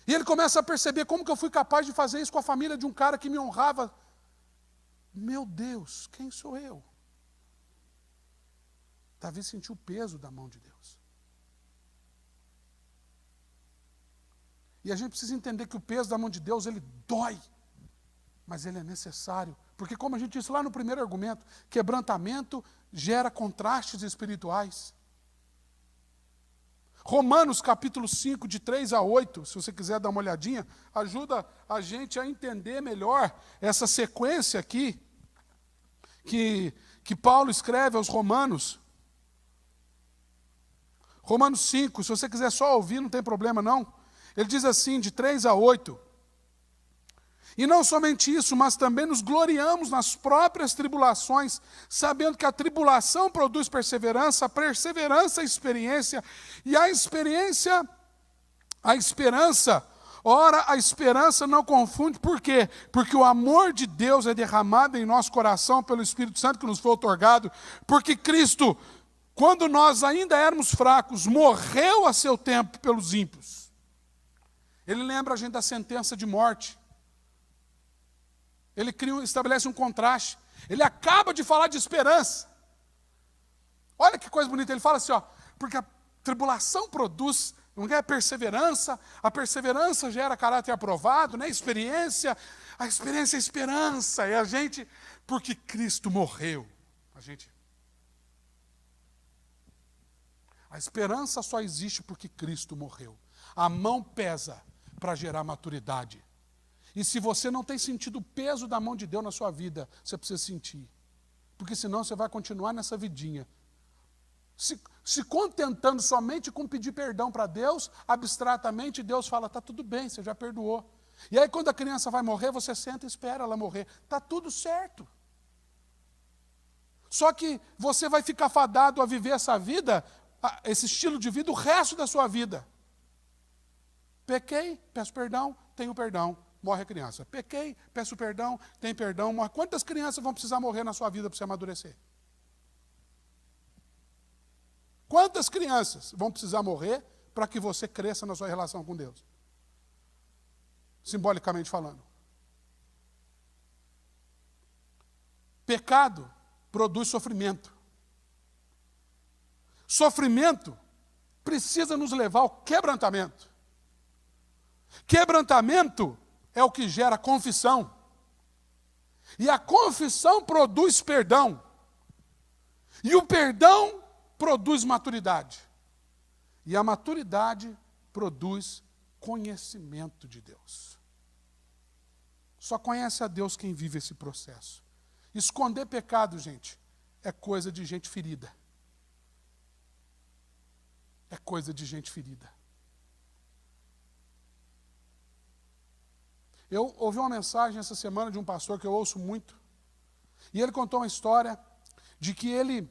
E ele começa a perceber como que eu fui capaz de fazer isso com a família de um cara que me honrava. Meu Deus, quem sou eu? Davi sentiu o peso da mão de Deus. E a gente precisa entender que o peso da mão de Deus, ele dói, mas ele é necessário. Porque como a gente disse lá no primeiro argumento, quebrantamento gera contrastes espirituais. Romanos capítulo 5, de 3 a 8, se você quiser dar uma olhadinha, ajuda a gente a entender melhor essa sequência aqui, que Paulo escreve aos Romanos. Romanos 5, se você quiser só ouvir, não tem problema não. Ele diz assim, de 3 a 8, E não somente isso, mas também nos gloriamos nas próprias tribulações, sabendo que a tribulação produz perseverança, a perseverança, experiência, e a experiência, a esperança. Ora, a esperança não confunde, por quê? Porque o amor de Deus é derramado em nosso coração pelo Espírito Santo que nos foi outorgado, porque Cristo, quando nós ainda éramos fracos, morreu a seu tempo pelos ímpios. Ele lembra a gente da sentença de morte. Ele estabelece um contraste. Ele acaba de falar de esperança. Olha que coisa bonita. Ele fala assim, ó, porque a tribulação produz perseverança, a perseverança gera caráter aprovado, né? A experiência é esperança. E a gente, porque Cristo morreu. A esperança só existe porque Cristo morreu. A mão pesa para gerar maturidade. E se você não tem sentido o peso da mão de Deus na sua vida, você precisa sentir. Porque senão você vai continuar nessa vidinha. Se contentando somente com pedir perdão para Deus, abstratamente Deus fala, está tudo bem, você já perdoou. E aí quando a criança vai morrer, você senta e espera ela morrer. Está tudo certo. Só que você vai ficar fadado a viver essa vida, esse estilo de vida, o resto da sua vida. Pequei, peço perdão, tenho perdão. Morre a criança. Pequei, peço perdão, tem perdão, morre. Quantas crianças vão precisar morrer na sua vida para você amadurecer? Quantas crianças vão precisar morrer para que você cresça na sua relação com Deus? Simbolicamente falando. Pecado produz sofrimento. Sofrimento precisa nos levar ao quebrantamento. Quebrantamento é o que gera confissão. E a confissão produz perdão. E o perdão produz maturidade. E a maturidade produz conhecimento de Deus. Só conhece a Deus quem vive esse processo. Esconder pecado, gente, é coisa de gente ferida. É coisa de gente ferida. Eu ouvi uma mensagem essa semana de um pastor que eu ouço muito. E ele contou uma história de que ele,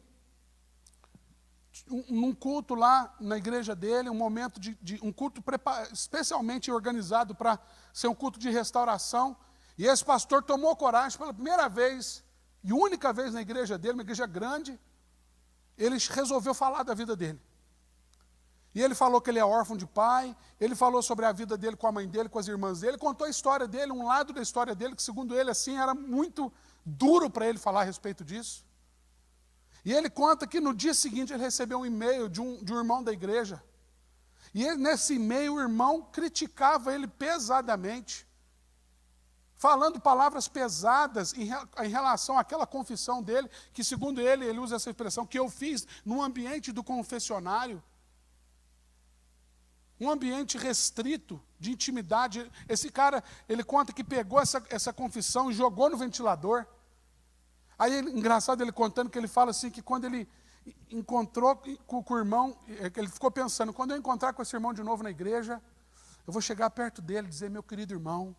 num culto lá na igreja dele, um momento de um culto especialmente organizado para ser um culto de restauração, e esse pastor tomou coragem pela primeira vez, e única vez na igreja dele, uma igreja grande, ele resolveu falar da vida dele. E ele falou que ele é órfão de pai, ele falou sobre a vida dele com a mãe dele, com as irmãs dele, contou a história dele, um lado da história dele, que segundo ele, assim, era muito duro para ele falar a respeito disso. E ele conta que no dia seguinte ele recebeu um e-mail de um irmão da igreja. E ele, nesse e-mail o irmão criticava ele pesadamente, falando palavras pesadas em relação àquela confissão dele, que segundo ele usa essa expressão, que eu fiz no ambiente do confessionário. Um ambiente restrito, de intimidade. Esse cara, ele conta que pegou essa confissão e jogou no ventilador. Aí, engraçado, ele contando que ele fala assim, que quando ele encontrou com o irmão, ele ficou pensando, quando eu encontrar com esse irmão de novo na igreja, eu vou chegar perto dele e dizer, meu querido irmão,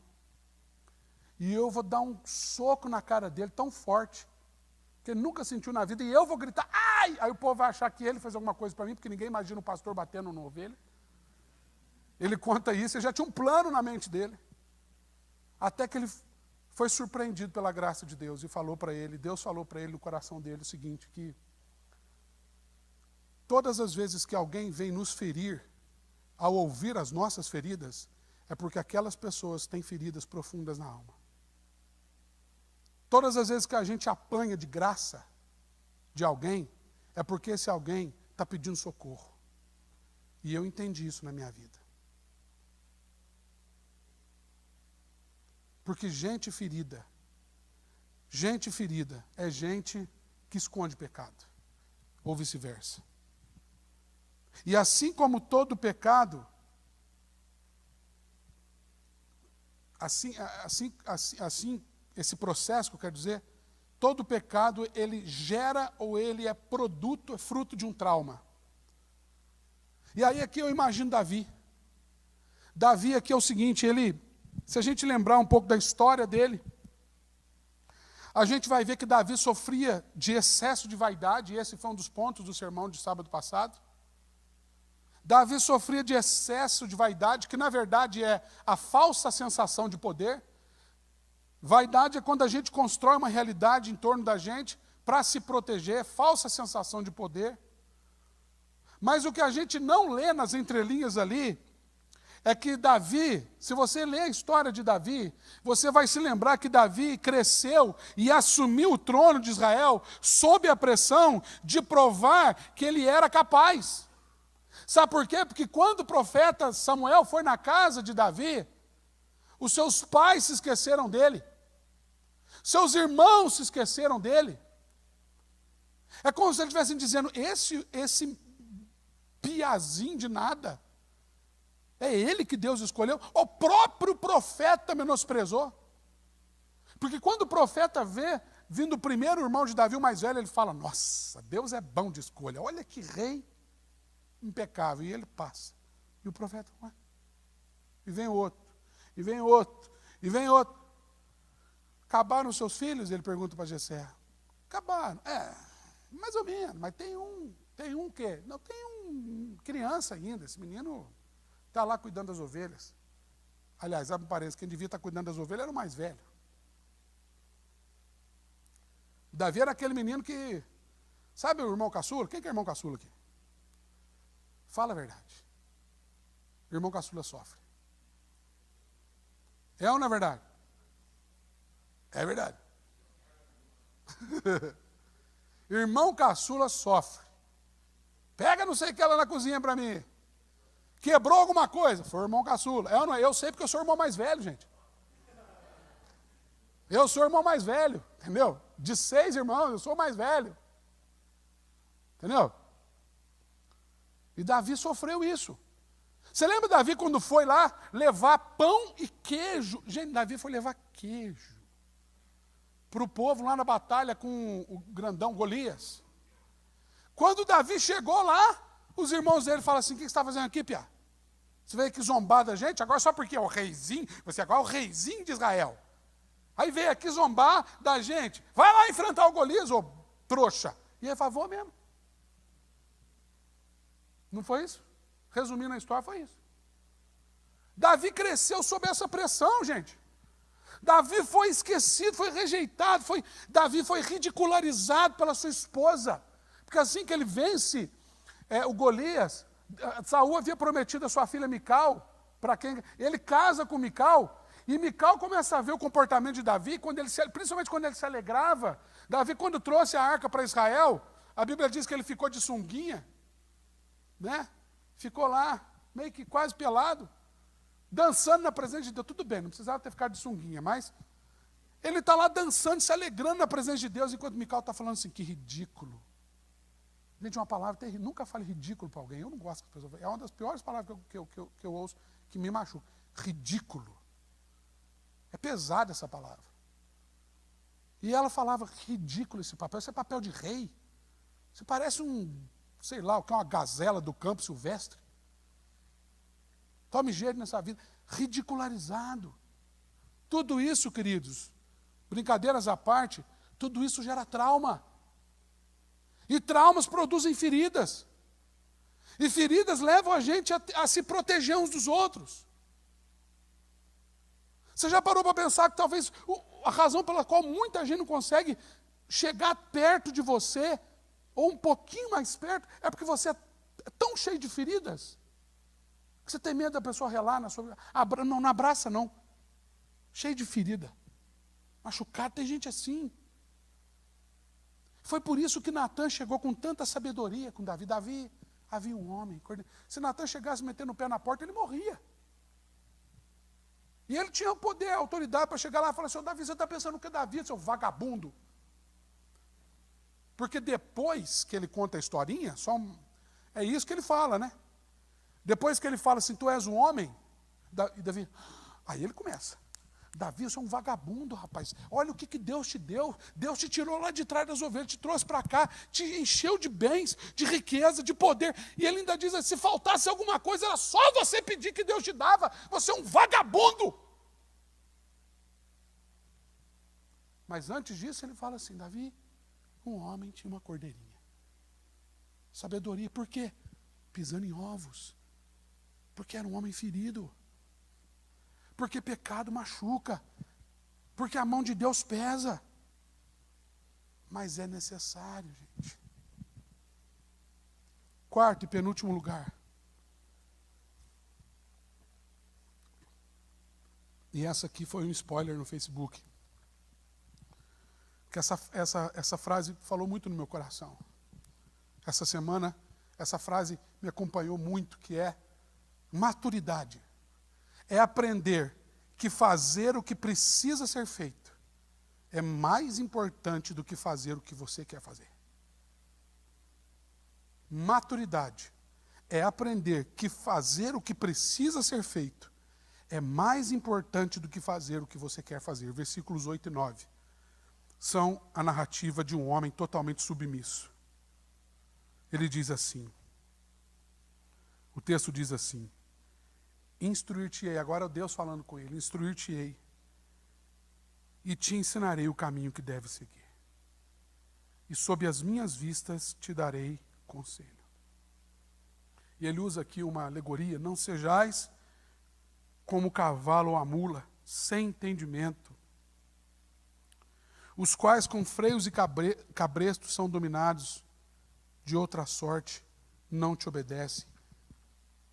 e eu vou dar um soco na cara dele tão forte, que ele nunca sentiu na vida, e eu vou gritar, ai! Aí o povo vai achar que ele fez alguma coisa para mim, porque ninguém imagina um pastor batendo no ovelha. Ele conta isso, ele já tinha um plano na mente dele. Até que ele foi surpreendido pela graça de Deus e falou para ele, Deus falou para ele no coração dele o seguinte, que todas as vezes que alguém vem nos ferir, ao ouvir as nossas feridas, é porque aquelas pessoas têm feridas profundas na alma. Todas as vezes que a gente apanha de graça de alguém, é porque esse alguém está pedindo socorro. E eu entendi isso na minha vida. Porque gente ferida é gente que esconde pecado, ou vice-versa. E assim como todo pecado, assim, esse processo que eu quero dizer, todo pecado ele gera ou ele é produto, é fruto de um trauma. E aí aqui eu imagino Davi. Davi aqui é o seguinte, ele se a gente lembrar um pouco da história dele, a gente vai ver que Davi sofria de excesso de vaidade, e esse foi um dos pontos do sermão de sábado passado. Davi sofria de excesso de vaidade, que na verdade é a falsa sensação de poder. Vaidade é quando a gente constrói uma realidade em torno da gente para se proteger, falsa sensação de poder. Mas o que a gente não lê nas entrelinhas ali, é que Davi, se você ler a história de Davi, você vai se lembrar que Davi cresceu e assumiu o trono de Israel sob a pressão de provar que ele era capaz. Sabe por quê? Porque quando o profeta Samuel foi na casa de Davi, os seus pais se esqueceram dele, seus irmãos se esqueceram dele. É como se eles estivessem dizendo, esse piazinho de nada, é ele que Deus escolheu. O próprio profeta menosprezou. Porque quando o profeta vê, vindo o primeiro irmão de Davi, o mais velho, ele fala, nossa, Deus é bom de escolha, olha que rei impecável. E ele passa. E o profeta, ué. E vem outro, e vem outro, e vem outro. Acabaram os seus filhos? Ele pergunta para Jessé. Acabaram. Mais ou menos, mas tem um quê? Não, tem um criança ainda, esse menino está lá cuidando das ovelhas. Aliás, abre um parênteses, quem devia estar cuidando das ovelhas era o mais velho. Davi era aquele menino que... Sabe o irmão caçula? Quem que é irmão caçula aqui? Fala a verdade. O irmão caçula sofre. É ou não é verdade? É verdade. Irmão caçula sofre. Pega não sei o que lá na cozinha para mim. Quebrou alguma coisa? Foi o irmão caçula. É ou não é? Eu sei porque eu sou o irmão mais velho, gente. Eu sou o irmão mais velho, entendeu? De 6 irmãos, eu sou o mais velho. Entendeu? E Davi sofreu isso. Você lembra Davi quando foi lá levar pão e queijo? Gente, Davi foi levar queijo para o povo lá na batalha com o grandão Golias. Quando Davi chegou lá, os irmãos dele falam assim, o que você está fazendo aqui, piá? Você veio aqui zombar da gente? Agora só porque é o reizinho, você agora é o reizinho de Israel. Aí veio aqui zombar da gente. Vai lá enfrentar o Golias, ô trouxa. E ele falou, vou mesmo. Não foi isso? Resumindo a história, foi isso. Davi cresceu sob essa pressão, gente. Davi foi esquecido, foi rejeitado, Davi foi ridicularizado pela sua esposa. Porque assim que ele vence o Golias, Saul havia prometido a sua filha Mical, para quem ele casa com Mical, e Mical começa a ver o comportamento de Davi, principalmente quando ele se alegrava. Davi, quando trouxe a arca para Israel, a Bíblia diz que ele ficou de sunguinha, né? Ficou lá, meio que quase pelado, dançando na presença de Deus. Tudo bem, não precisava ter ficado de sunguinha, mas ele está lá dançando, se alegrando na presença de Deus, enquanto Mical está falando assim, que ridículo. Gente, uma palavra terrível. Nunca fale ridículo para alguém. Eu não gosto que as pessoas... É uma das piores palavras que eu ouço, que me machuca. Ridículo. É pesada essa palavra. E ela falava, ridículo esse papel. Isso é papel de rei. Você parece sei lá, o que é uma gazela do campo silvestre. Tome jeito nessa vida. Ridicularizado. Tudo isso, queridos, brincadeiras à parte, tudo isso gera trauma. E traumas produzem feridas. E feridas levam a gente a se proteger uns dos outros. Você já parou para pensar que talvez a razão pela qual muita gente não consegue chegar perto de você, ou um pouquinho mais perto, é porque você é tão cheio de feridas, que você tem medo da pessoa relar na sua vida. Não abraça, não. Cheio de ferida. Machucado, tem gente assim. Foi por isso que Natan chegou com tanta sabedoria com Davi. Davi havia um homem. Se Natan chegasse metendo o pé na porta, ele morria. E ele tinha o poder, a autoridade para chegar lá e falar assim, Davi, você está pensando o que é Davi, seu vagabundo? Porque depois que ele conta a historinha, é isso que ele fala, né? Depois que ele fala assim, tu és um homem, e Davi, aí ele começa. Davi, você é um vagabundo, rapaz. Olha o que Deus te deu. Deus te tirou lá de trás das ovelhas, te trouxe para cá, te encheu de bens, de riqueza, de poder. E ele ainda diz assim, se faltasse alguma coisa, era só você pedir que Deus te dava. Você é um vagabundo. Mas antes disso ele fala assim, Davi, um homem tinha uma cordeirinha. Sabedoria, por quê? Pisando em ovos. Porque era um homem ferido. Porque pecado machuca. Porque a mão de Deus pesa. Mas é necessário, gente. Quarto e penúltimo lugar. E essa aqui foi um spoiler no Facebook. Que essa frase falou muito no meu coração. Essa semana, essa frase me acompanhou muito, que é maturidade. É aprender que fazer o que precisa ser feito é mais importante do que fazer o que você quer fazer. Maturidade é aprender que fazer o que precisa ser feito é mais importante do que fazer o que você quer fazer. Versículos 8 e 9 são a narrativa de um homem totalmente submisso. Ele diz assim, o texto diz assim, instruir-te-ei, agora é Deus falando com ele, instruir-te-ei e te ensinarei o caminho que deves seguir. E sob as minhas vistas te darei conselho. E ele usa aqui uma alegoria, não sejais como o cavalo ou a mula, sem entendimento, os quais com freios e cabrestos são dominados, de outra sorte não te obedecem.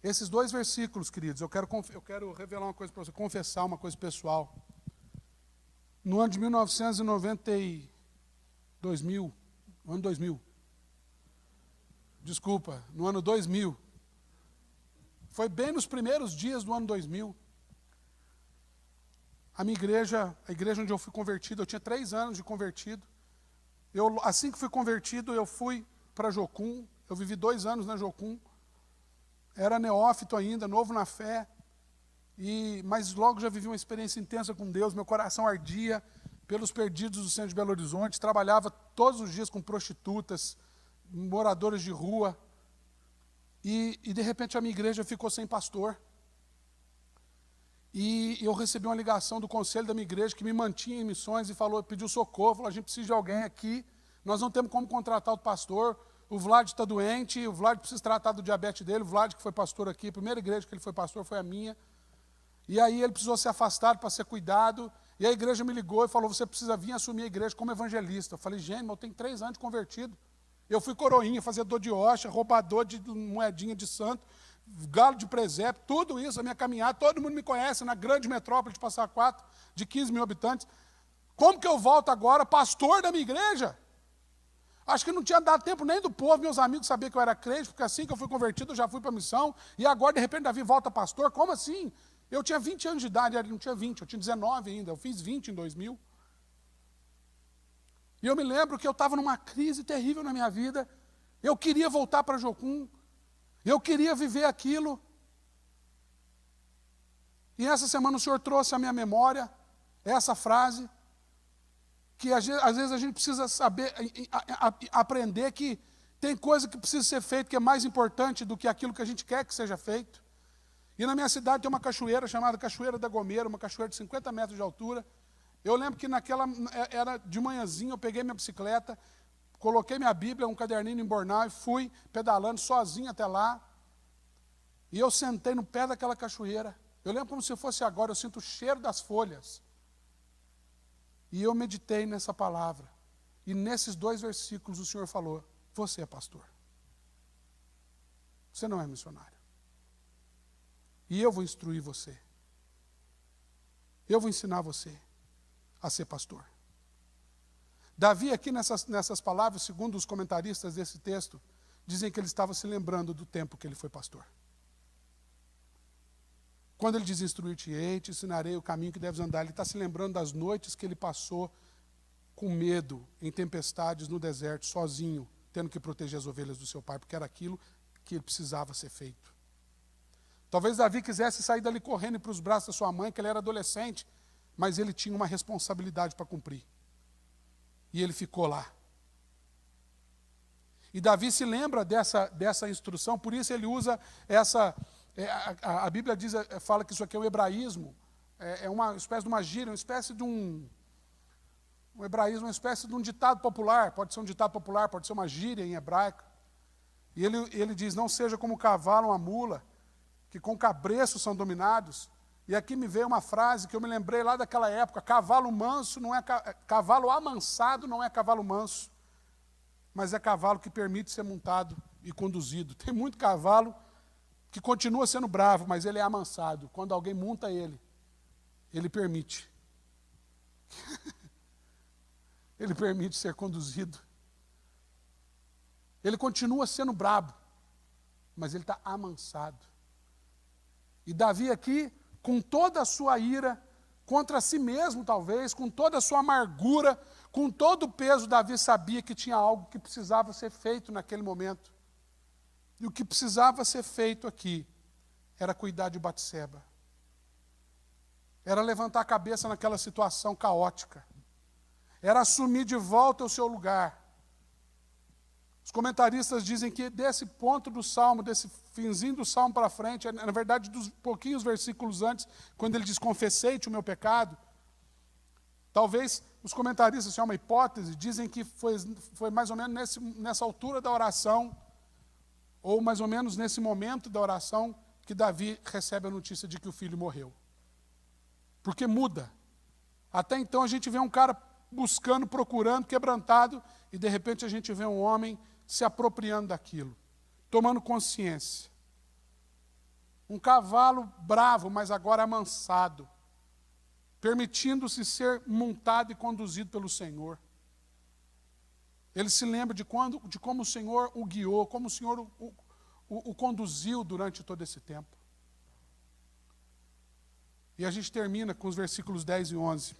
Esses dois versículos, queridos, eu quero revelar uma coisa para você, confessar uma coisa pessoal. No ano de 2000, no ano 2000, foi bem nos primeiros dias do ano 2000, a igreja onde eu fui convertido, eu tinha 3 anos de convertido, assim que fui convertido, eu fui para Jocum, eu vivi 2 anos na Jocum, era neófito ainda, novo na fé, mas logo já vivi uma experiência intensa com Deus, meu coração ardia pelos perdidos do centro de Belo Horizonte, trabalhava todos os dias com prostitutas, moradores de rua, e de repente a minha igreja ficou sem pastor. E eu recebi uma ligação do conselho da minha igreja que me mantinha em missões e pediu socorro, falou, a gente precisa de alguém aqui, nós não temos como contratar o pastor, o Vlad está doente, o Vlad precisa tratar do diabetes dele, o Vlad que foi pastor aqui, a primeira igreja que ele foi pastor foi a minha, e aí ele precisou ser afastado para ser cuidado, e a igreja me ligou e falou, você precisa vir assumir a igreja como evangelista. Eu falei, gente, eu tenho 3 anos de convertido, eu fui coroinha, fazedor de hoxa, roubador de moedinha de santo, galo de presépio, tudo isso, a minha caminhada, todo mundo me conhece na grande metrópole de Passa Quatro, de 15 mil habitantes. Como que eu volto agora, pastor da minha igreja? Acho que não tinha dado tempo nem do povo, meus amigos sabiam que eu era crente, porque assim que eu fui convertido, eu já fui para a missão, e agora, de repente, Davi volta pastor, como assim? Eu tinha 20 anos de idade, ele não tinha 20, eu tinha 19 ainda, eu fiz 20 em 2000. E eu me lembro que eu estava numa crise terrível na minha vida, eu queria voltar para Jocum, eu queria viver aquilo. E essa semana o Senhor trouxe à minha memória essa frase, que às vezes a gente precisa saber, aprender que tem coisa que precisa ser feita que é mais importante do que aquilo que a gente quer que seja feito. E na minha cidade tem uma cachoeira chamada Cachoeira da Gomeira, uma cachoeira de 50 metros de altura. Eu lembro que era de manhãzinha, eu peguei minha bicicleta, coloquei minha Bíblia, um caderninho embornado e fui pedalando sozinho até lá. E eu sentei no pé daquela cachoeira. Eu lembro como se fosse agora, eu sinto o cheiro das folhas. E eu meditei nessa palavra. E nesses 2 versículos o Senhor falou, você é pastor. Você não é missionário. E eu vou instruir você. Eu vou ensinar você a ser pastor. Davi aqui nessas palavras, segundo os comentaristas desse texto, dizem que ele estava se lembrando do tempo que ele foi pastor. Quando ele diz instruir-te-ei, te ensinarei o caminho que deves andar, ele está se lembrando das noites que ele passou com medo, em tempestades, no deserto, sozinho, tendo que proteger as ovelhas do seu pai, porque era aquilo que ele precisava ser feito. Talvez Davi quisesse sair dali correndo para os braços da sua mãe, que ele era adolescente, mas ele tinha uma responsabilidade para cumprir. E ele ficou lá. E Davi se lembra dessa instrução, por isso ele usa essa... A Bíblia fala que isso aqui é o hebraísmo, é uma espécie de uma gíria, uma espécie de O hebraísmo é uma espécie de um ditado popular, pode ser um ditado popular, pode ser uma gíria em hebraico. E ele diz, não seja como o cavalo, uma mula, que com cabreço são dominados. E aqui me veio uma frase que eu me lembrei lá daquela época, cavalo manso não é cavalo amansado não é cavalo manso, mas é cavalo que permite ser montado e conduzido. Tem muito cavalo que continua sendo bravo, mas ele é amansado. Quando alguém monta ele permite. Ele permite ser conduzido. Ele continua sendo brabo, mas ele está amansado. E Davi aqui, com toda a sua ira, contra si mesmo talvez, com toda a sua amargura, com todo o peso, Davi sabia que tinha algo que precisava ser feito naquele momento. E o que precisava ser feito aqui era cuidar de Batseba. Era levantar a cabeça naquela situação caótica. Era assumir de volta o seu lugar. Os comentaristas dizem que desse ponto do Salmo, desse finzinho do Salmo para frente, na verdade, dos pouquinhos versículos antes, quando ele diz, confessei-te o meu pecado, talvez os comentaristas, isso é uma hipótese, dizem que foi mais ou menos nessa altura da oração, ou mais ou menos nesse momento da oração, que Davi recebe a notícia de que o filho morreu. Porque muda. Até então a gente vê um cara buscando, procurando, quebrantado, e de repente a gente vê um homem se apropriando daquilo, tomando consciência. Um cavalo bravo, mas agora amansado, permitindo-se ser montado e conduzido pelo Senhor. Ele se lembra de como o Senhor o guiou, como o Senhor o conduziu durante todo esse tempo. E a gente termina com os versículos 10 e 11.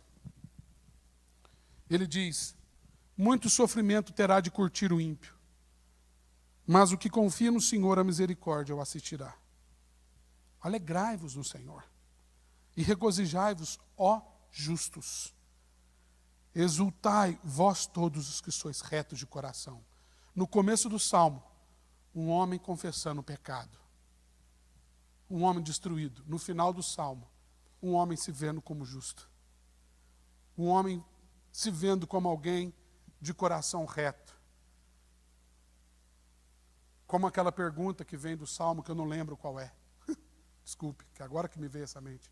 Ele diz, muito sofrimento terá de curtir o ímpio, mas o que confia no Senhor, a misericórdia o assistirá. Alegrai-vos no Senhor, e regozijai-vos, ó justos. Exultai, vós todos os que sois retos de coração. No começo do Salmo, um homem confessando o pecado. Um homem destruído. No final do Salmo, um homem se vendo como justo. Um homem se vendo como alguém de coração reto. Como aquela pergunta que vem do Salmo, que eu não lembro qual é. Desculpe, que agora que me veio essa mente.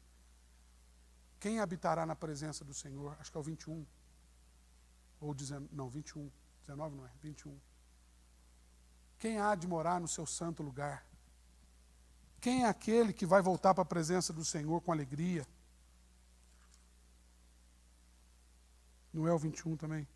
Quem habitará na presença do Senhor? Acho que é o 21. Ou 19, não, 21. 19 não é, 21. Quem há de morar no seu santo lugar? Quem é aquele que vai voltar para a presença do Senhor com alegria? Não é o 21 também?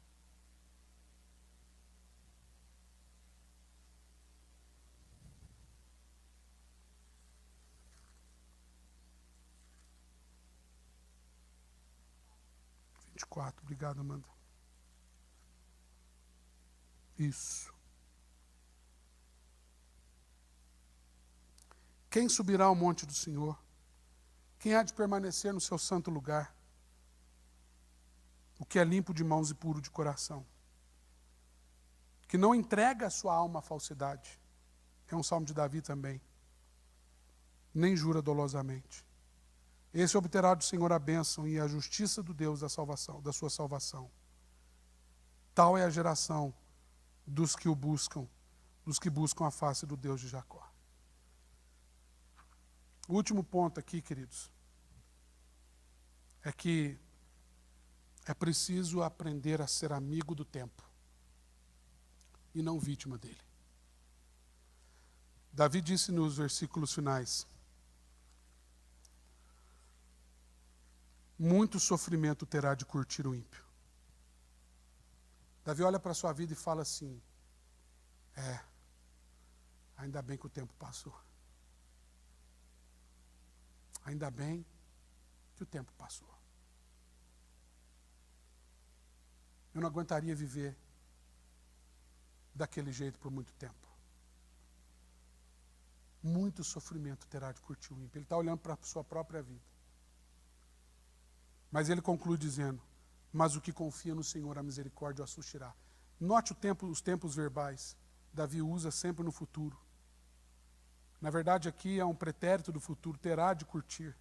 Obrigado, Amanda. Isso. Quem subirá ao monte do Senhor? Quem há de permanecer no seu santo lugar? O que é limpo de mãos e puro de coração. Que não entrega a sua alma à falsidade. É um salmo de Davi também. Nem jura dolosamente. Esse obterá do Senhor a bênção e a justiça do Deus da salvação, da sua salvação. Tal é a geração dos que o buscam, dos que buscam a face do Deus de Jacó. O último ponto aqui, queridos, é que é preciso aprender a ser amigo do tempo e não vítima dele. Davi disse nos versículos finais, muito sofrimento terá de curtir o ímpio. Davi olha para a sua vida e fala assim, ainda bem que o tempo passou. Ainda bem que o tempo passou. Eu não aguentaria viver daquele jeito por muito tempo. Muito sofrimento terá de curtir o ímpio. Ele está olhando para a sua própria vida. Mas ele conclui dizendo, mas o que confia no Senhor, a misericórdia o assistirá. Note os tempos verbais. Davi usa sempre no futuro. Na verdade, aqui é um pretérito do futuro, terá de curtir.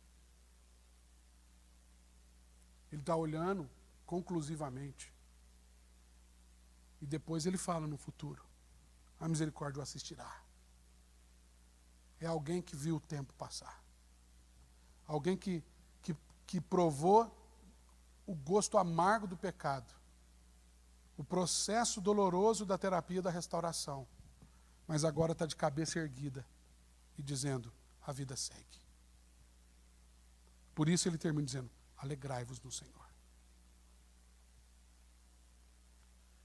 Ele está olhando conclusivamente. E depois ele fala no futuro: a misericórdia o assistirá. É alguém que viu o tempo passar. Alguém que provou o gosto amargo do pecado. O processo doloroso da terapia da restauração. Mas agora está de cabeça erguida e dizendo: a vida segue. Por isso ele termina dizendo: alegrai-vos no Senhor.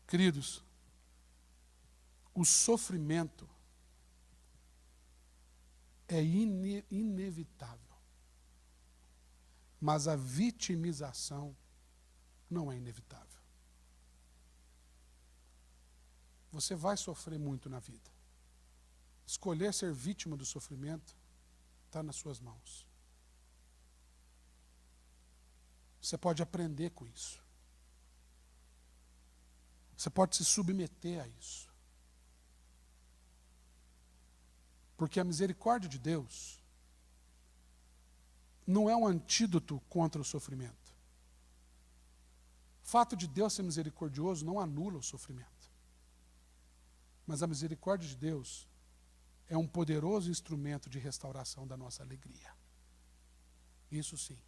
Queridos, o sofrimento é inevitável, mas a vitimização não é inevitável. Você vai sofrer muito na vida. Escolher ser vítima do sofrimento está nas suas mãos. Você pode aprender com isso. Você pode se submeter a isso. Porque a misericórdia de Deus não é um antídoto contra o sofrimento. O fato de Deus ser misericordioso não anula o sofrimento. Mas a misericórdia de Deus é um poderoso instrumento de restauração da nossa alegria. Isso sim.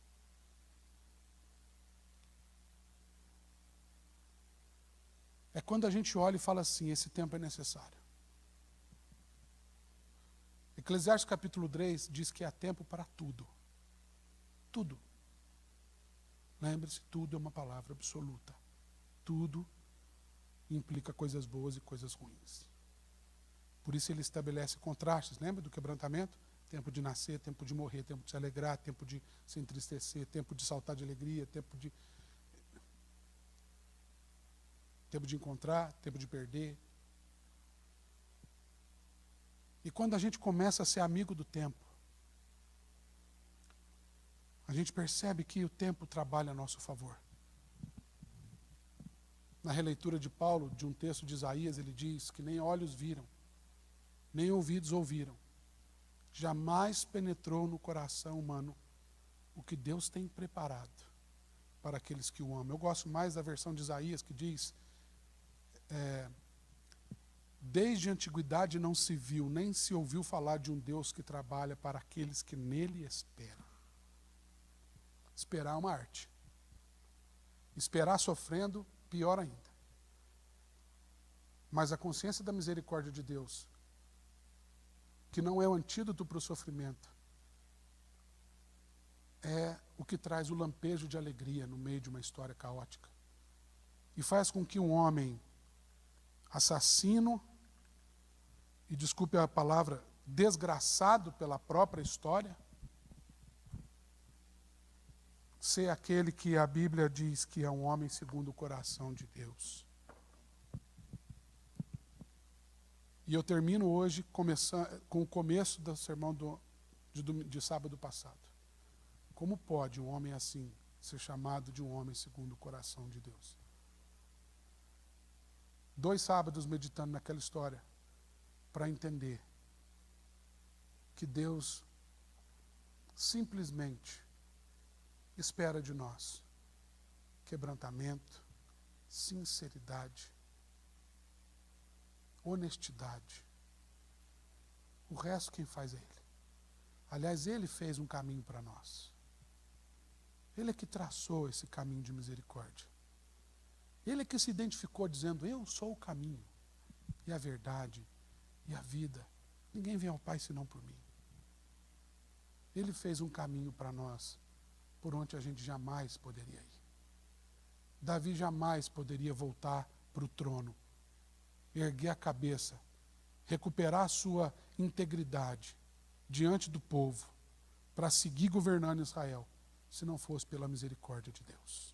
É quando a gente olha e fala assim: esse tempo é necessário. Eclesiastes capítulo 3 diz que há tempo para tudo. Tudo. Lembre-se, tudo é uma palavra absoluta. Tudo implica coisas boas e coisas ruins. Por isso ele estabelece contrastes. Lembra do quebrantamento? Tempo de nascer, tempo de morrer, tempo de se alegrar, tempo de se entristecer, tempo de saltar de alegria, tempo de encontrar, tempo de perder. E quando a gente começa a ser amigo do tempo, a gente percebe que o tempo trabalha a nosso favor. Na releitura de Paulo, de um texto de Isaías, ele diz que nem olhos viram, nem ouvidos ouviram, jamais penetrou no coração humano o que Deus tem preparado para aqueles que o amam. Eu gosto mais da versão de Isaías, que diz: desde a antiguidade não se viu, nem se ouviu falar de um Deus que trabalha para aqueles que nele esperam. Esperar é uma arte. Esperar sofrendo, pior ainda. Mas a consciência da misericórdia de Deus, que não é o antídoto para o sofrimento, é o que traz o lampejo de alegria no meio de uma história caótica. E faz com que um homem assassino, e desculpe a palavra, desgraçado pela própria história, ser aquele que a Bíblia diz que é um homem segundo o coração de Deus. E eu termino hoje com o começo do sermão de sábado passado. Como pode um homem assim ser chamado de um homem segundo o coração de Deus? 2 sábados meditando naquela história para entender que Deus simplesmente espera de nós quebrantamento, sinceridade, honestidade. O resto quem faz é Ele. Aliás, Ele fez um caminho para nós. Ele é que traçou esse caminho de misericórdia. Ele é que se identificou dizendo: eu sou o caminho, e a verdade, e a vida. Ninguém vem ao Pai senão por mim. Ele fez um caminho para nós, por onde a gente jamais poderia ir. Davi jamais poderia voltar para o trono, erguer a cabeça, recuperar a sua integridade diante do povo, para seguir governando Israel, se não fosse pela misericórdia de Deus.